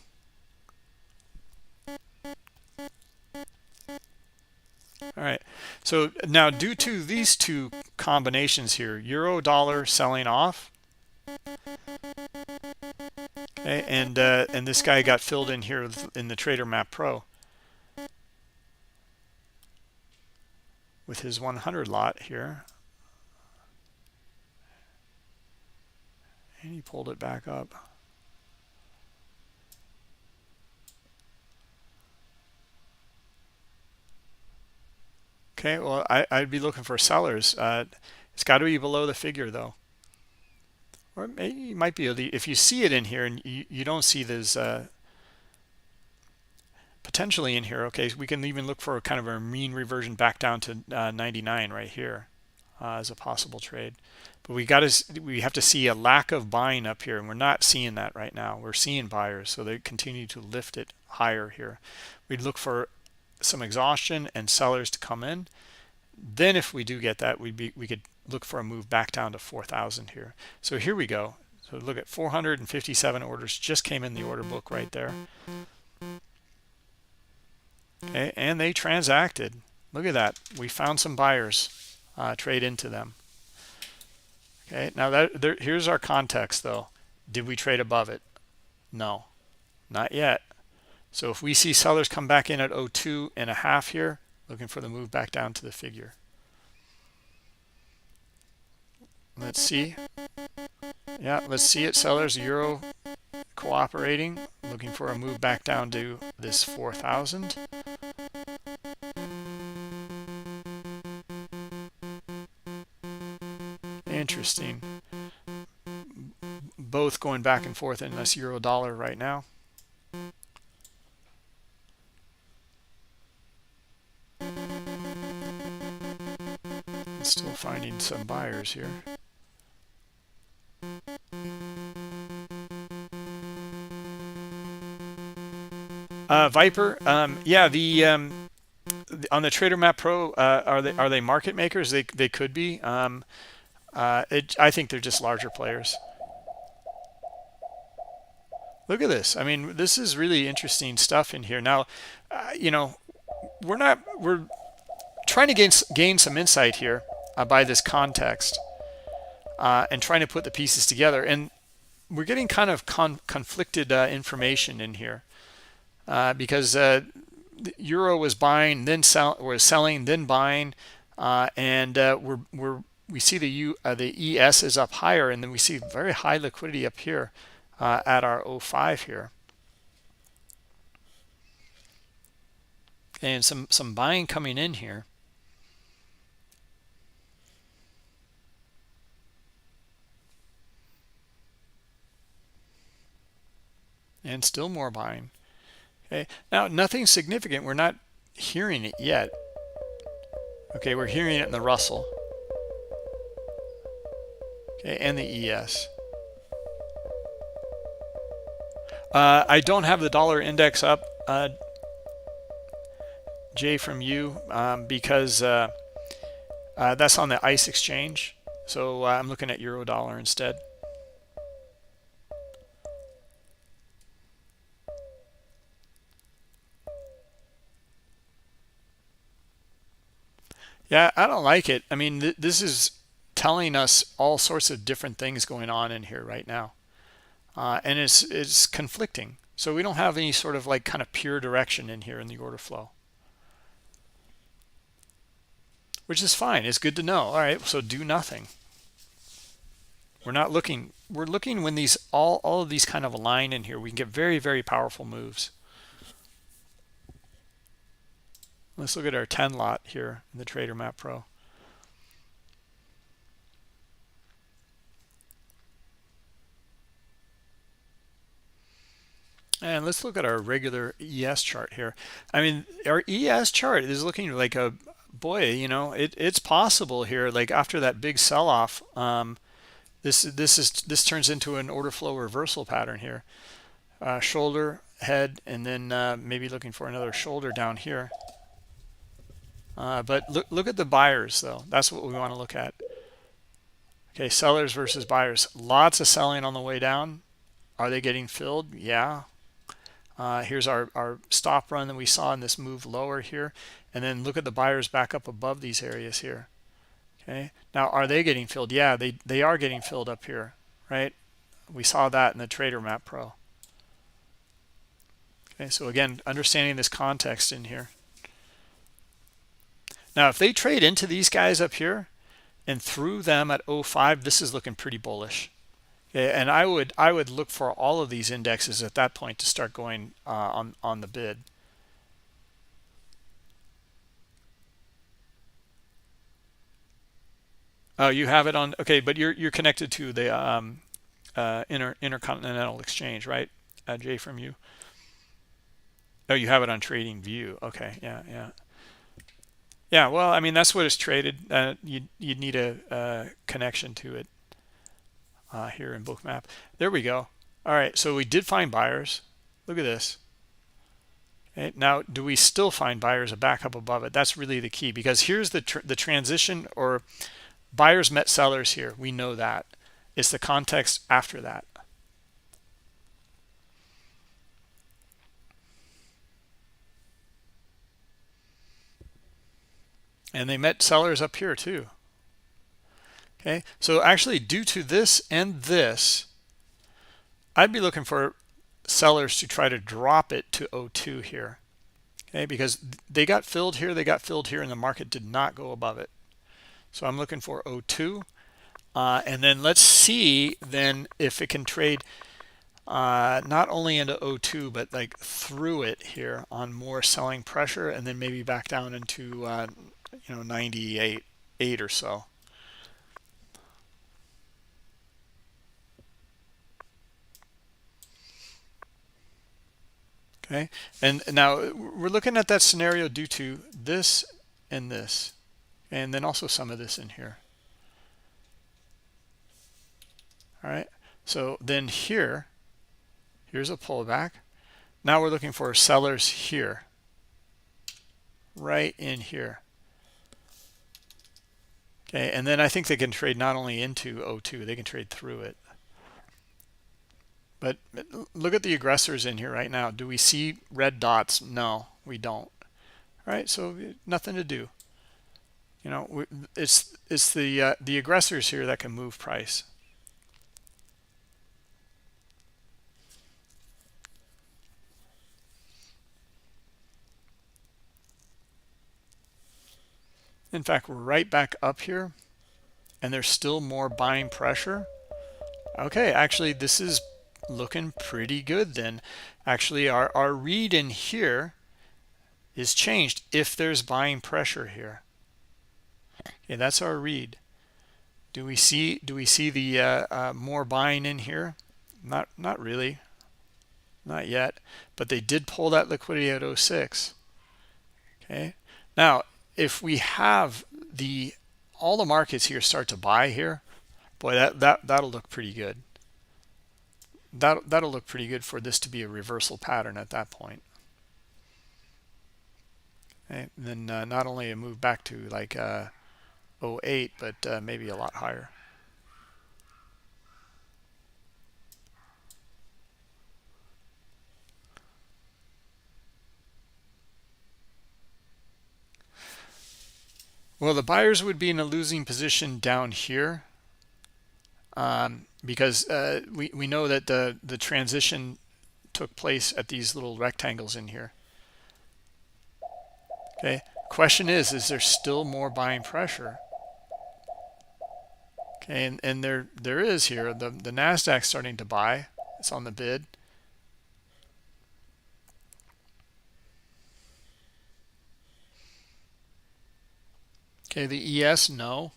All right, so now due to these two combinations here, euro dollar selling off, okay, and this guy got filled in here in the Trader Map Pro with his 100 lot here, and he pulled it back up. Okay, well, I'd be looking for sellers. It's got to be below the figure, though. Or maybe you might be able to, if you see it in here and you don't see this potentially in here, okay, so we can even look for kind of a mean reversion back down to 99 right here as a possible trade. But we have to see a lack of buying up here, and we're not seeing that right now. We're seeing buyers, so they continue to lift it higher here. We'd look for some exhaustion and sellers to come in. Then if we do get that, we could look for a move back down to 4,000 here. So here we go. So look at 457 orders just came in the order book right there. Okay, and they transacted. Look at that. We found some buyers, trade into them. Okay, now here's our context though. Did we trade above it? No, not yet. So if we see sellers come back in at 02.5 here, looking for the move back down to the figure. Let's see. Yeah, let's see it. Sellers, euro cooperating, looking for a move back down to this 4,000. Interesting. Both going back and forth in this euro dollar right now. Still finding some buyers here. Viper, yeah, on the Trader Map Pro, are they market makers? They could be. I think they're just larger players. Look at this. I mean, this is really interesting stuff in here. Now, you know, we're trying to gain some insight here by this context and trying to put the pieces together. And we're getting kind of conflicted information in here because the euro was buying, then was selling, then buying, and we see the ES is up higher, and then we see very high liquidity up here at our 05 here, and some buying coming in here. And still more buying. Okay, now nothing significant. We're not hearing it yet. Okay, we're hearing it in the Russell. Okay, and the ES. I don't have the dollar index up, Jay, from you, because that's on the ICE exchange. So I'm looking at euro dollar instead. Yeah, I don't like it. I mean, this is telling us all sorts of different things going on in here right now. And it's conflicting. So we don't have any sort of like kind of pure direction in here in the order flow, which is fine. It's good to know. All right, so do nothing. We're not looking. We're looking when these all of these kind of align in here. We can get very, very powerful moves. Let's look at our 10 lot here in the Trader Map Pro. And let's look at our regular ES chart here. I mean, our ES chart is looking like a boy, you know, it's possible here. Like after that big sell-off, this turns into an order flow reversal pattern here. Shoulder, head, and then maybe looking for another shoulder down here. But look at the buyers though. That's what we want to look at. Okay, sellers versus buyers. Lots of selling on the way down. Are they getting filled? Yeah. Here's our stop run that we saw in this move lower here. And then look at the buyers back up above these areas here. Okay. Now, are they getting filled? Yeah, they are getting filled up here, right? We saw that in the Trader Map Pro. Okay, so again, understanding this context in here. Now, if they trade into these guys up here and through them at 05, this is looking pretty bullish. Okay, and I would look for all of these indexes at that point to start going on the bid. Oh, you have it on. Okay, but you're connected to the Intercontinental Exchange, right? Jay, from you. Oh, you have it on Trading View. Okay, yeah. Yeah, well, I mean, that's what it's traded. You'd need a connection to it here in Bookmap. There we go. All right, so we did find buyers. Look at this. Okay, now, do we still find buyers back up above it? That's really the key, because here's the transition, or buyers met sellers here. We know that. It's the context after that. And they met sellers up here too. Okay, so actually due to this and this, I'd be looking for sellers to try to drop it to 02 here. Okay, because they got filled here, and the market did not go above it. So I'm looking for 02. And then let's see then if it can trade not only into 02, but like through it here on more selling pressure, and then maybe back down into 98 or so. Okay, and now we're looking at that scenario due to this and this, and then also some of this in here. All right, so then here's a pullback. Now we're looking for sellers here, right in here. Okay, and then I think they can trade not only into O2, they can trade through it. But look at the aggressors in here right now. Do we see red dots? No, we don't. All right, so nothing to do. You know, it's the aggressors here that can move price. In fact, we're right back up here, and there's still more buying pressure. Okay, actually, this is looking pretty good then. Actually, our read in here is changed if there's buying pressure here. Okay, that's our read. Do we see the more buying in here? Not really, not yet. But they did pull that liquidity at 06. Okay, now if we have all the markets here start to buy here, boy, that'll look pretty good. That'll look pretty good for this to be a reversal pattern at that point. Okay, then not only a move back to like 08, but maybe a lot higher. Well, the buyers would be in a losing position down here because we know that the transition took place at these little rectangles in here. Okay, question is there still more buying pressure? Okay, and there is here. The NASDAQ starting to buy. It's on the bid. Okay, the ES, no.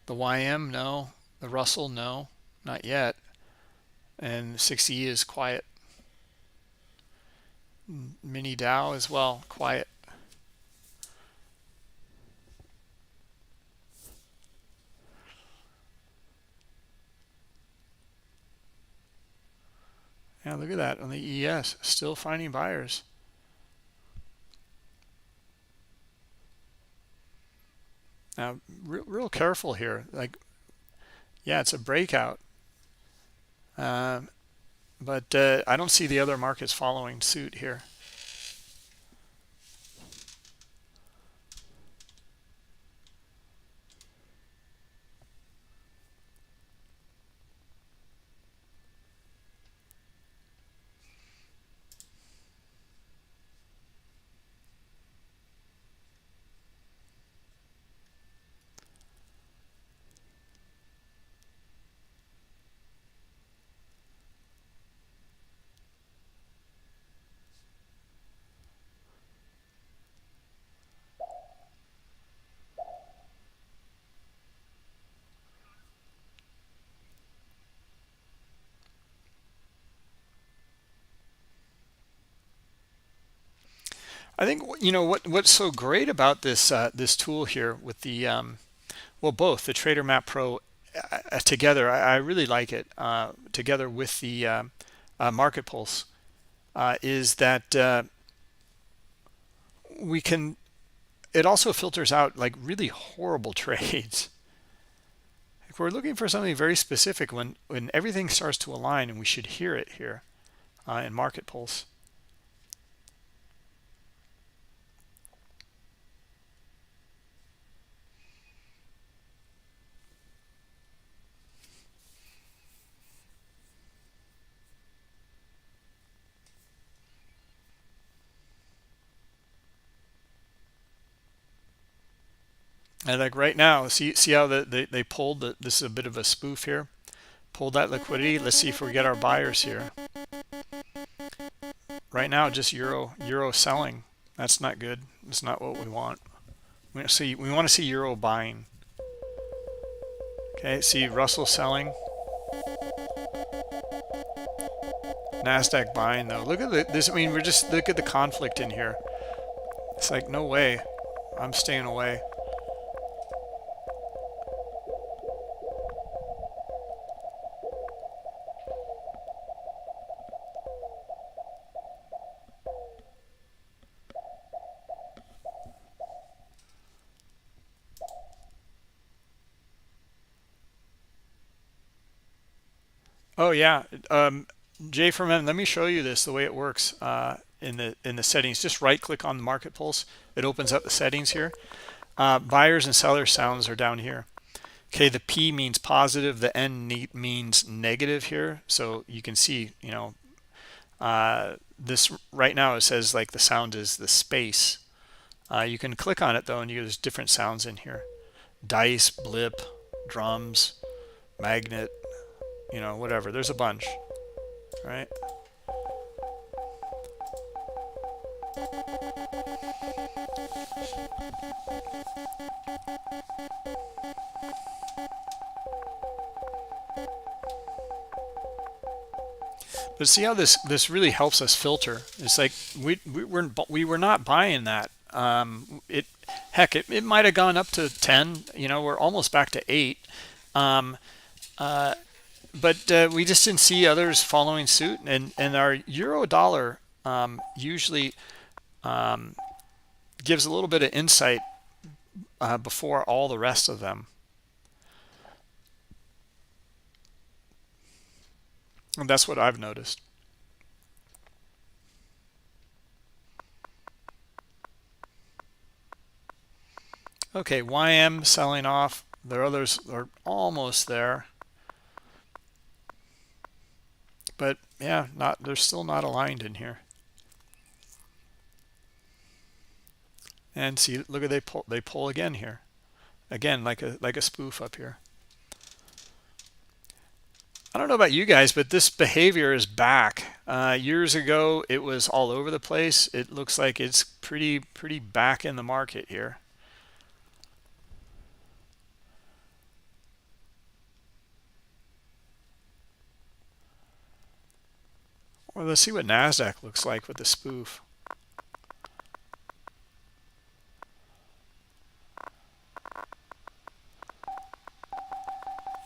The YM, no. The Russell, no. Not yet. And 6E is quiet. Mini Dow as well, quiet. Yeah, look at that on the ES, still finding buyers. Now, real careful here. Like, yeah, it's a breakout, but I don't see the other markets following suit here. I think what's so great about this this tool here with the well, both the Trader Map Pro together, I really like it together with the Market Pulse, is that we can. It also filters out like really horrible trades. If we're looking for something very specific, when everything starts to align, and we should hear it here in Market Pulse. And like right now, see how they pulled this is a bit of a spoof here. Pulled that liquidity. Let's see if we get our buyers here. Right now, just euro selling. That's not good. That's not what we want. We want to see euro buying. Okay, see Russell selling. NASDAQ buying though. Look at this. I mean, we're just, look at the conflict in here. It's like, no way. I'm staying away. Oh yeah, Jay from M, let me show you this, the way it works in the settings. Just right click on the market pulse. It opens up the settings here. Buyers and sellers sounds are down here. Okay, the P means positive, the N means negative here. So you can see, you know, this right now it says like the sound is the space. You can click on it though, and there's different sounds in here. Dice, blip, drums, magnet, you know, whatever. There's a bunch, right? But see how this really helps us filter. It's like we were not buying that. It might have gone up to 10. You know, we're almost back to 8. But we just didn't see others following suit, and our euro dollar usually gives a little bit of insight before all the rest of them. And that's what I've noticed. Okay, YM selling off. The others are almost there. But yeah, they're still not aligned in here. And see, look at they pull again here. Again, like a spoof up here. I don't know about you guys, but this behavior is back. Years ago, it was all over the place. It looks like it's pretty back in the market here. Well, let's see what NASDAQ looks like with the spoof.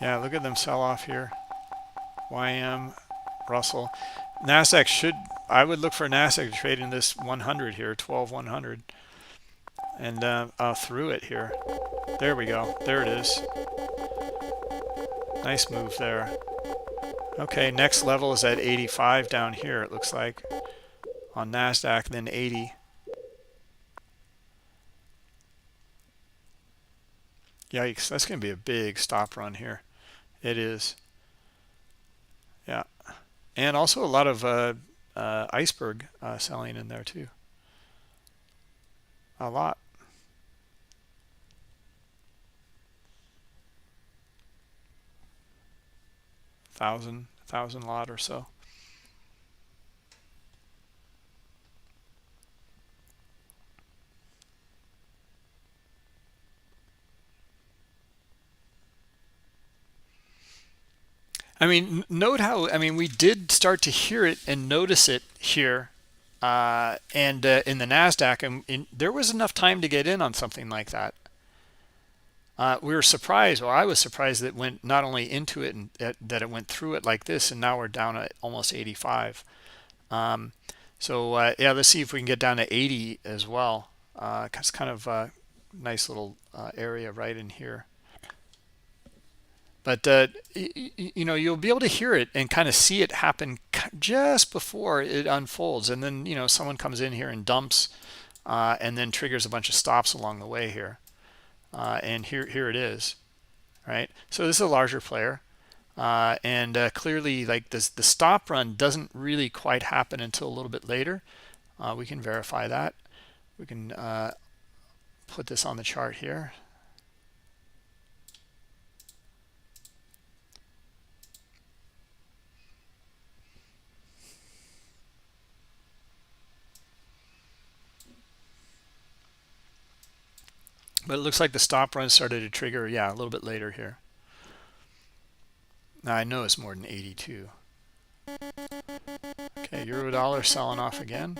Yeah, look at them sell off here. YM, Russell. NASDAQ should, I would look for NASDAQ to trade in this 100 here, 12,100. And through it here. There we go. There it is. Nice move there. Okay, next level is at 85 down here, it looks like. On NASDAQ, then 80. Yikes, that's going to be a big stop run here. It is. Yeah. And also a lot of iceberg selling in there too. A lot. Thousand lot or so. I mean, note how, I mean, we did start to hear it and notice it here and in the NASDAQ, and there was enough time to get in on something like that. We were surprised, or I was surprised that it went not only into it and that it went through it like this, and now we're down at almost 85. So yeah, let's see if we can get down to 80 as well. It's kind of a nice little area right in here. But you know, you'll be able to hear it and kind of see it happen just before it unfolds, and then, you know, someone comes in here and dumps and then triggers a bunch of stops along the way here. And here it is, right? So this is a larger player, and clearly, like this, the stop run doesn't really quite happen until a little bit later. We can verify that. We can put this on the chart here. But it looks like the stop run started to trigger, yeah, a little bit later here. Now I know it's more than 82. Okay, euro dollar selling off again.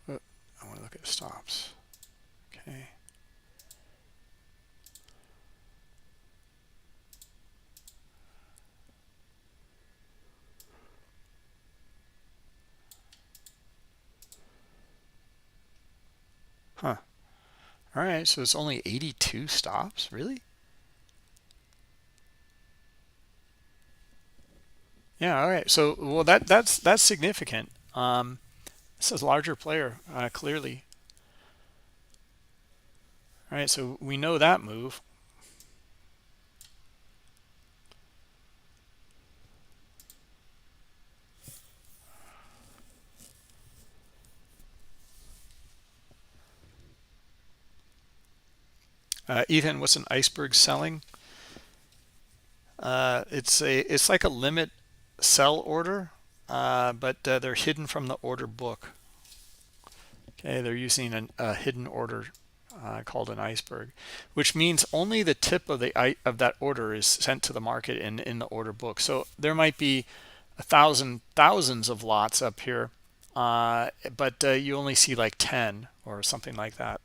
Oh, I want to look at stops. Okay. Huh. All right, so it's only 82 stops, really? Yeah, all right. So, well, that's significant. This is a larger player, clearly. All right, so we know that move. Ethan, what's an iceberg selling? It's like a limit sell order, but they're hidden from the order book. Okay, they're using a hidden order called an iceberg, which means only the tip of that order is sent to the market in the order book. So there might be thousands of lots up here, but you only see like 10 or something like that.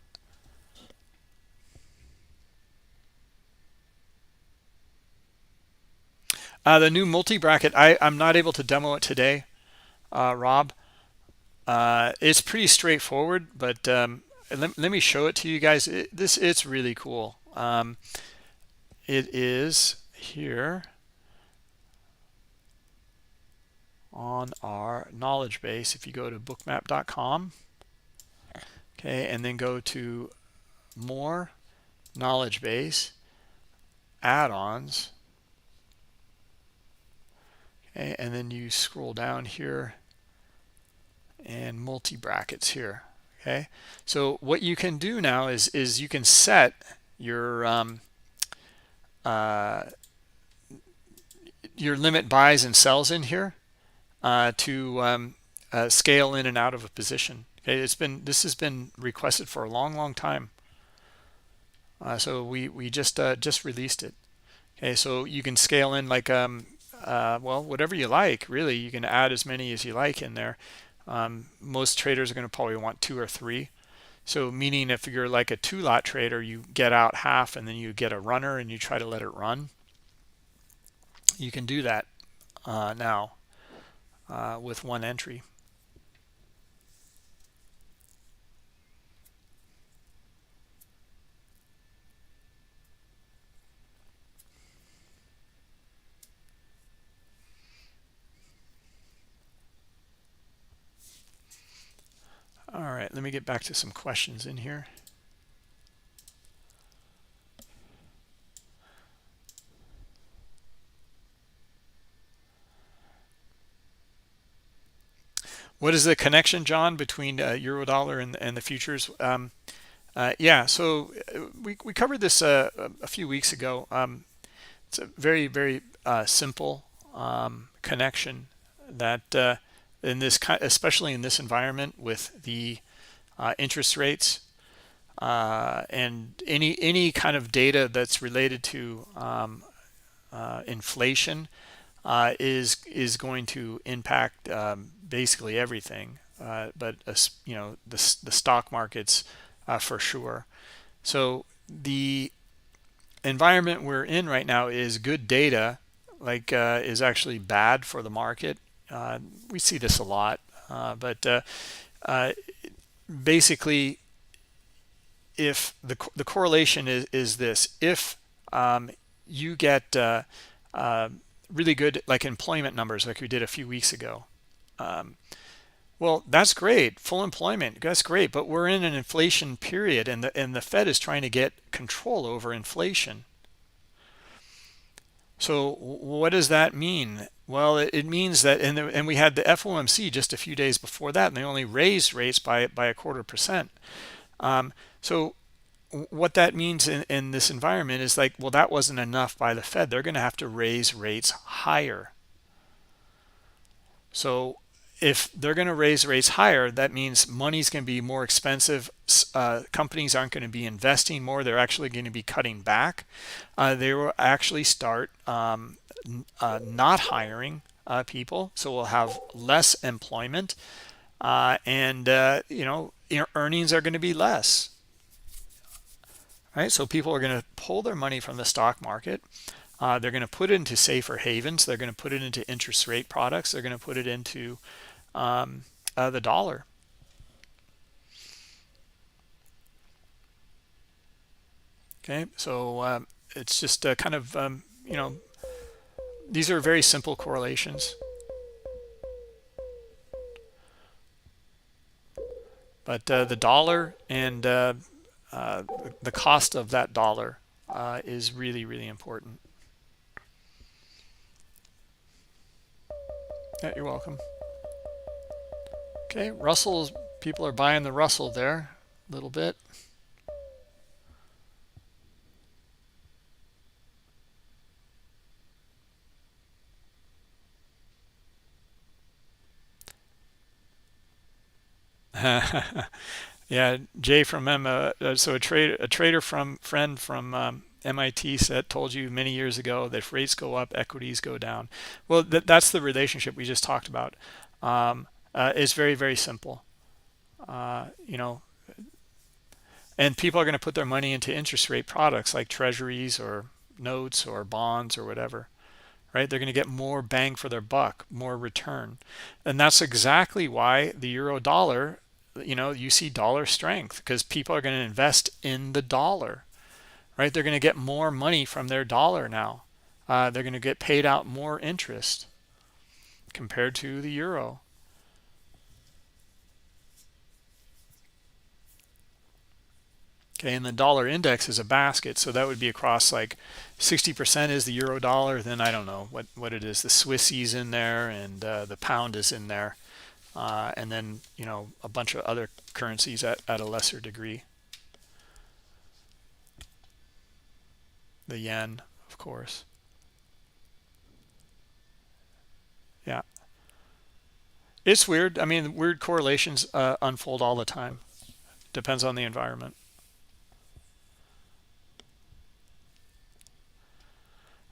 The new multi-bracket, I'm not able to demo it today, Rob. It's pretty straightforward, but let me show it to you guys. It's really cool. It is here on our knowledge base. If you go to bookmap.com, okay, and then go to more knowledge base, add-ons, okay, and then you scroll down here and multi-brackets here. Okay, so what you can do now is you can set your limit buys and sells in here to scale in and out of a position. Okay, this has been requested for a long time. So we just released it. Okay, so you can scale in like well, whatever you like, really. You can add as many as you like in there. Most traders are going to probably want 2 or 3. So meaning if you're like a 2-lot trader, you get out half and then you get a runner and you try to let it run. You can do that now with one entry. All right, let me get back to some questions in here. What is the connection, John, between euro dollar and the futures? Yeah, so we covered this a few weeks ago. It's a very simple connection that in this especially in this environment with the interest rates and any kind of data that's related to inflation is going to impact basically everything, but the stock markets for sure. So the environment we're in right now is good data is actually bad for the market. We see this a lot, but basically if the correlation is this, if you get really good like employment numbers like we did a few weeks ago, well, that's great. Full employment, that's great, but we're in an inflation period and the Fed is trying to get control over inflation. So what does that mean? Well, it means that, and we had the FOMC just a few days before that, and they only raised rates by a 0.25%. So what that means in this environment is like, well, that wasn't enough by the Fed. They're going to have to raise rates higher. So if they're going to raise rates higher, that means money's going to be more expensive. Companies aren't going to be investing more. They're actually going to be cutting back. They will actually start not hiring people, so we'll have less employment, and earnings are going to be less, right? So people are going to pull their money from the stock market. They're going to put it into safer havens. They're going to put it into interest rate products. They're going to put it into the dollar. Okay, so it's just kind of these are very simple correlations, but the dollar and the cost of that dollar is really, really important. Yeah, you're welcome. Okay, Russell's, people are buying the Russell there a little bit. Yeah, Jay from so a trader friend from MIT told you many years ago that if rates go up, equities go down. Well, that's the relationship we just talked about. It's very, very simple. And people are going to put their money into interest rate products like treasuries or notes or bonds or whatever, right? They're going to get more bang for their buck, more return. And that's exactly why the euro dollar, you see dollar strength, because people are going to invest in the dollar, right? They're going to get more money from their dollar now. They're going to get paid out more interest compared to the euro. Okay, and the dollar index is a basket, so that would be across like 60% is the euro dollar. Then I don't know what it is. The Swissie's in there, and the pound is in there, and then a bunch of other currencies at a lesser degree. The yen, of course. Yeah, it's weird. I mean, weird correlations unfold all the time. Depends on the environment.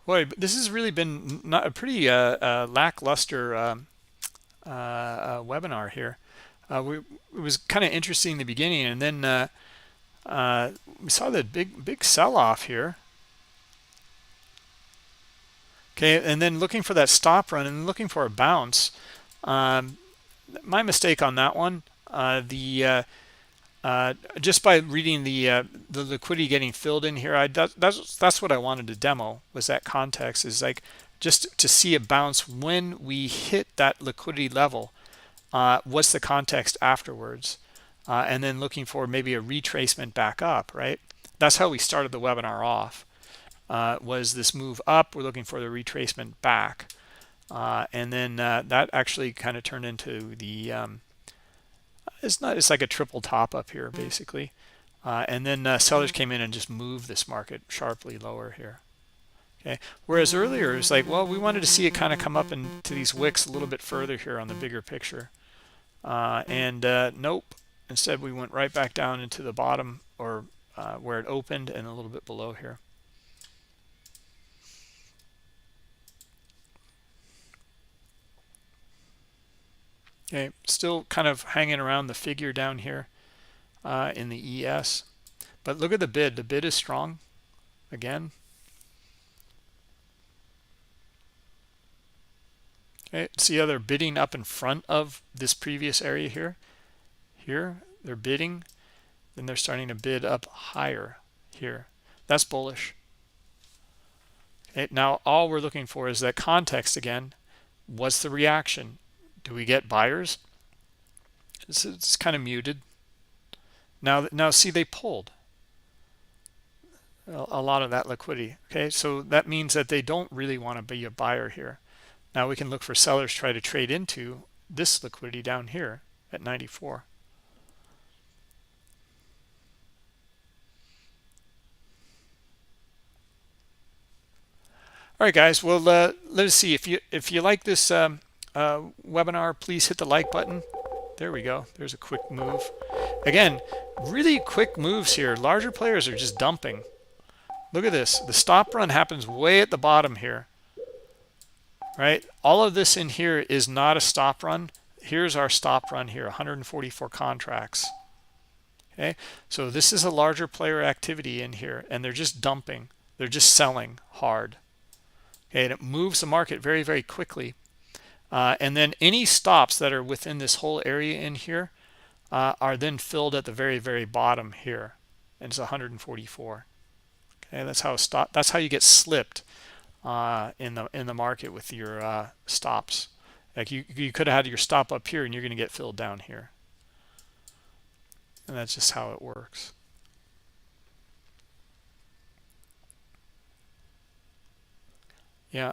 Boy, this has really been not a pretty lackluster webinar here. It was kind of interesting in the beginning, and then we saw the big sell-off here. Okay, and then looking for that stop run and looking for a bounce. My mistake on that one. Just by reading the liquidity getting filled in here, that's what I wanted to demo, was that context, is like just to see a bounce when we hit that liquidity level. What's the context afterwards, and then looking for maybe a retracement back up, right? That's how we started the webinar off, was this move up. We're looking for the retracement back, and then that actually kind of turned into the it's like a triple top up here basically, and then sellers came in and just moved this market sharply lower here. Okay, whereas earlier it's like, well, we wanted to see it kind of come up into these wicks a little bit further here on the bigger picture, and nope, instead we went right back down into the bottom, or where it opened, and a little bit below here. Okay, still kind of hanging around the figure down here in the ES, but look at the bid. The bid is strong again. Okay, see how they're bidding up in front of this previous area here. Here they're bidding, then they're starting to bid up higher here. That's bullish. Okay, now all we're looking for is that context again. What's the reaction? Do we get buyers? It's kind of muted. Now see, they pulled a lot of that liquidity. Okay, so that means that they don't really want to be a buyer here. Now we can look for sellers try to trade into this liquidity down here at 94. All right, guys. Well, let us see if you like this webinar. Please hit the like button. There we go. There's a quick move. Again, really quick moves here. Larger players are just dumping. Look at this. The stop run happens way at the bottom here. right? All of this in here is not a stop run. Here's our stop run here, 144 contracts. Okay, so this is a larger player activity in here, and they're just dumping. They're just selling hard. Okay, and it moves the market very, very quickly. And then any stops that are within this whole area in here are then filled at the very, very bottom here, and it's 144. Okay, that's how stop. That's how you get slipped in the market with your stops. Like you could have had your stop up here, and you're going to get filled down here, and that's just how it works. Yeah.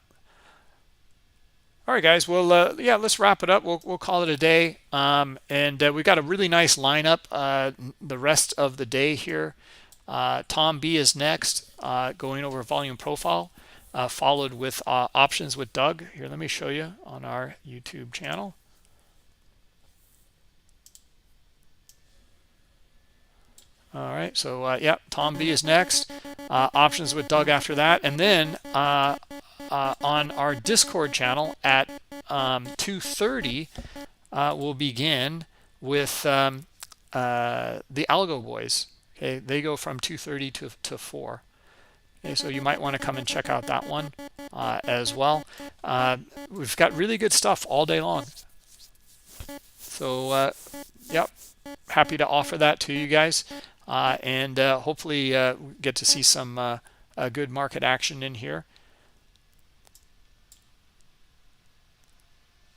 All right, guys. Well, yeah, let's wrap it up. We'll call it a day. And we got a really nice lineup the rest of the day here. Tom B is next, going over volume profile, followed with options with Doug. Here, let me show you on our YouTube channel. All right, so yeah, Tom B is next. Options with Doug after that, and then on our Discord channel at 2:30, we'll begin with the Algo Boys. Okay, they go from 2:30 to 4. Okay, so you might want to come and check out that one as well. We've got really good stuff all day long. So yep, happy to offer that to you guys, and hopefully get to see some good market action in here.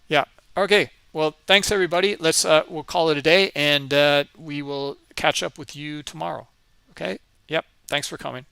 Yeah. Okay. Well, thanks everybody. We'll call it a day, and we will catch up with you tomorrow. Okay. Yep. Thanks for coming.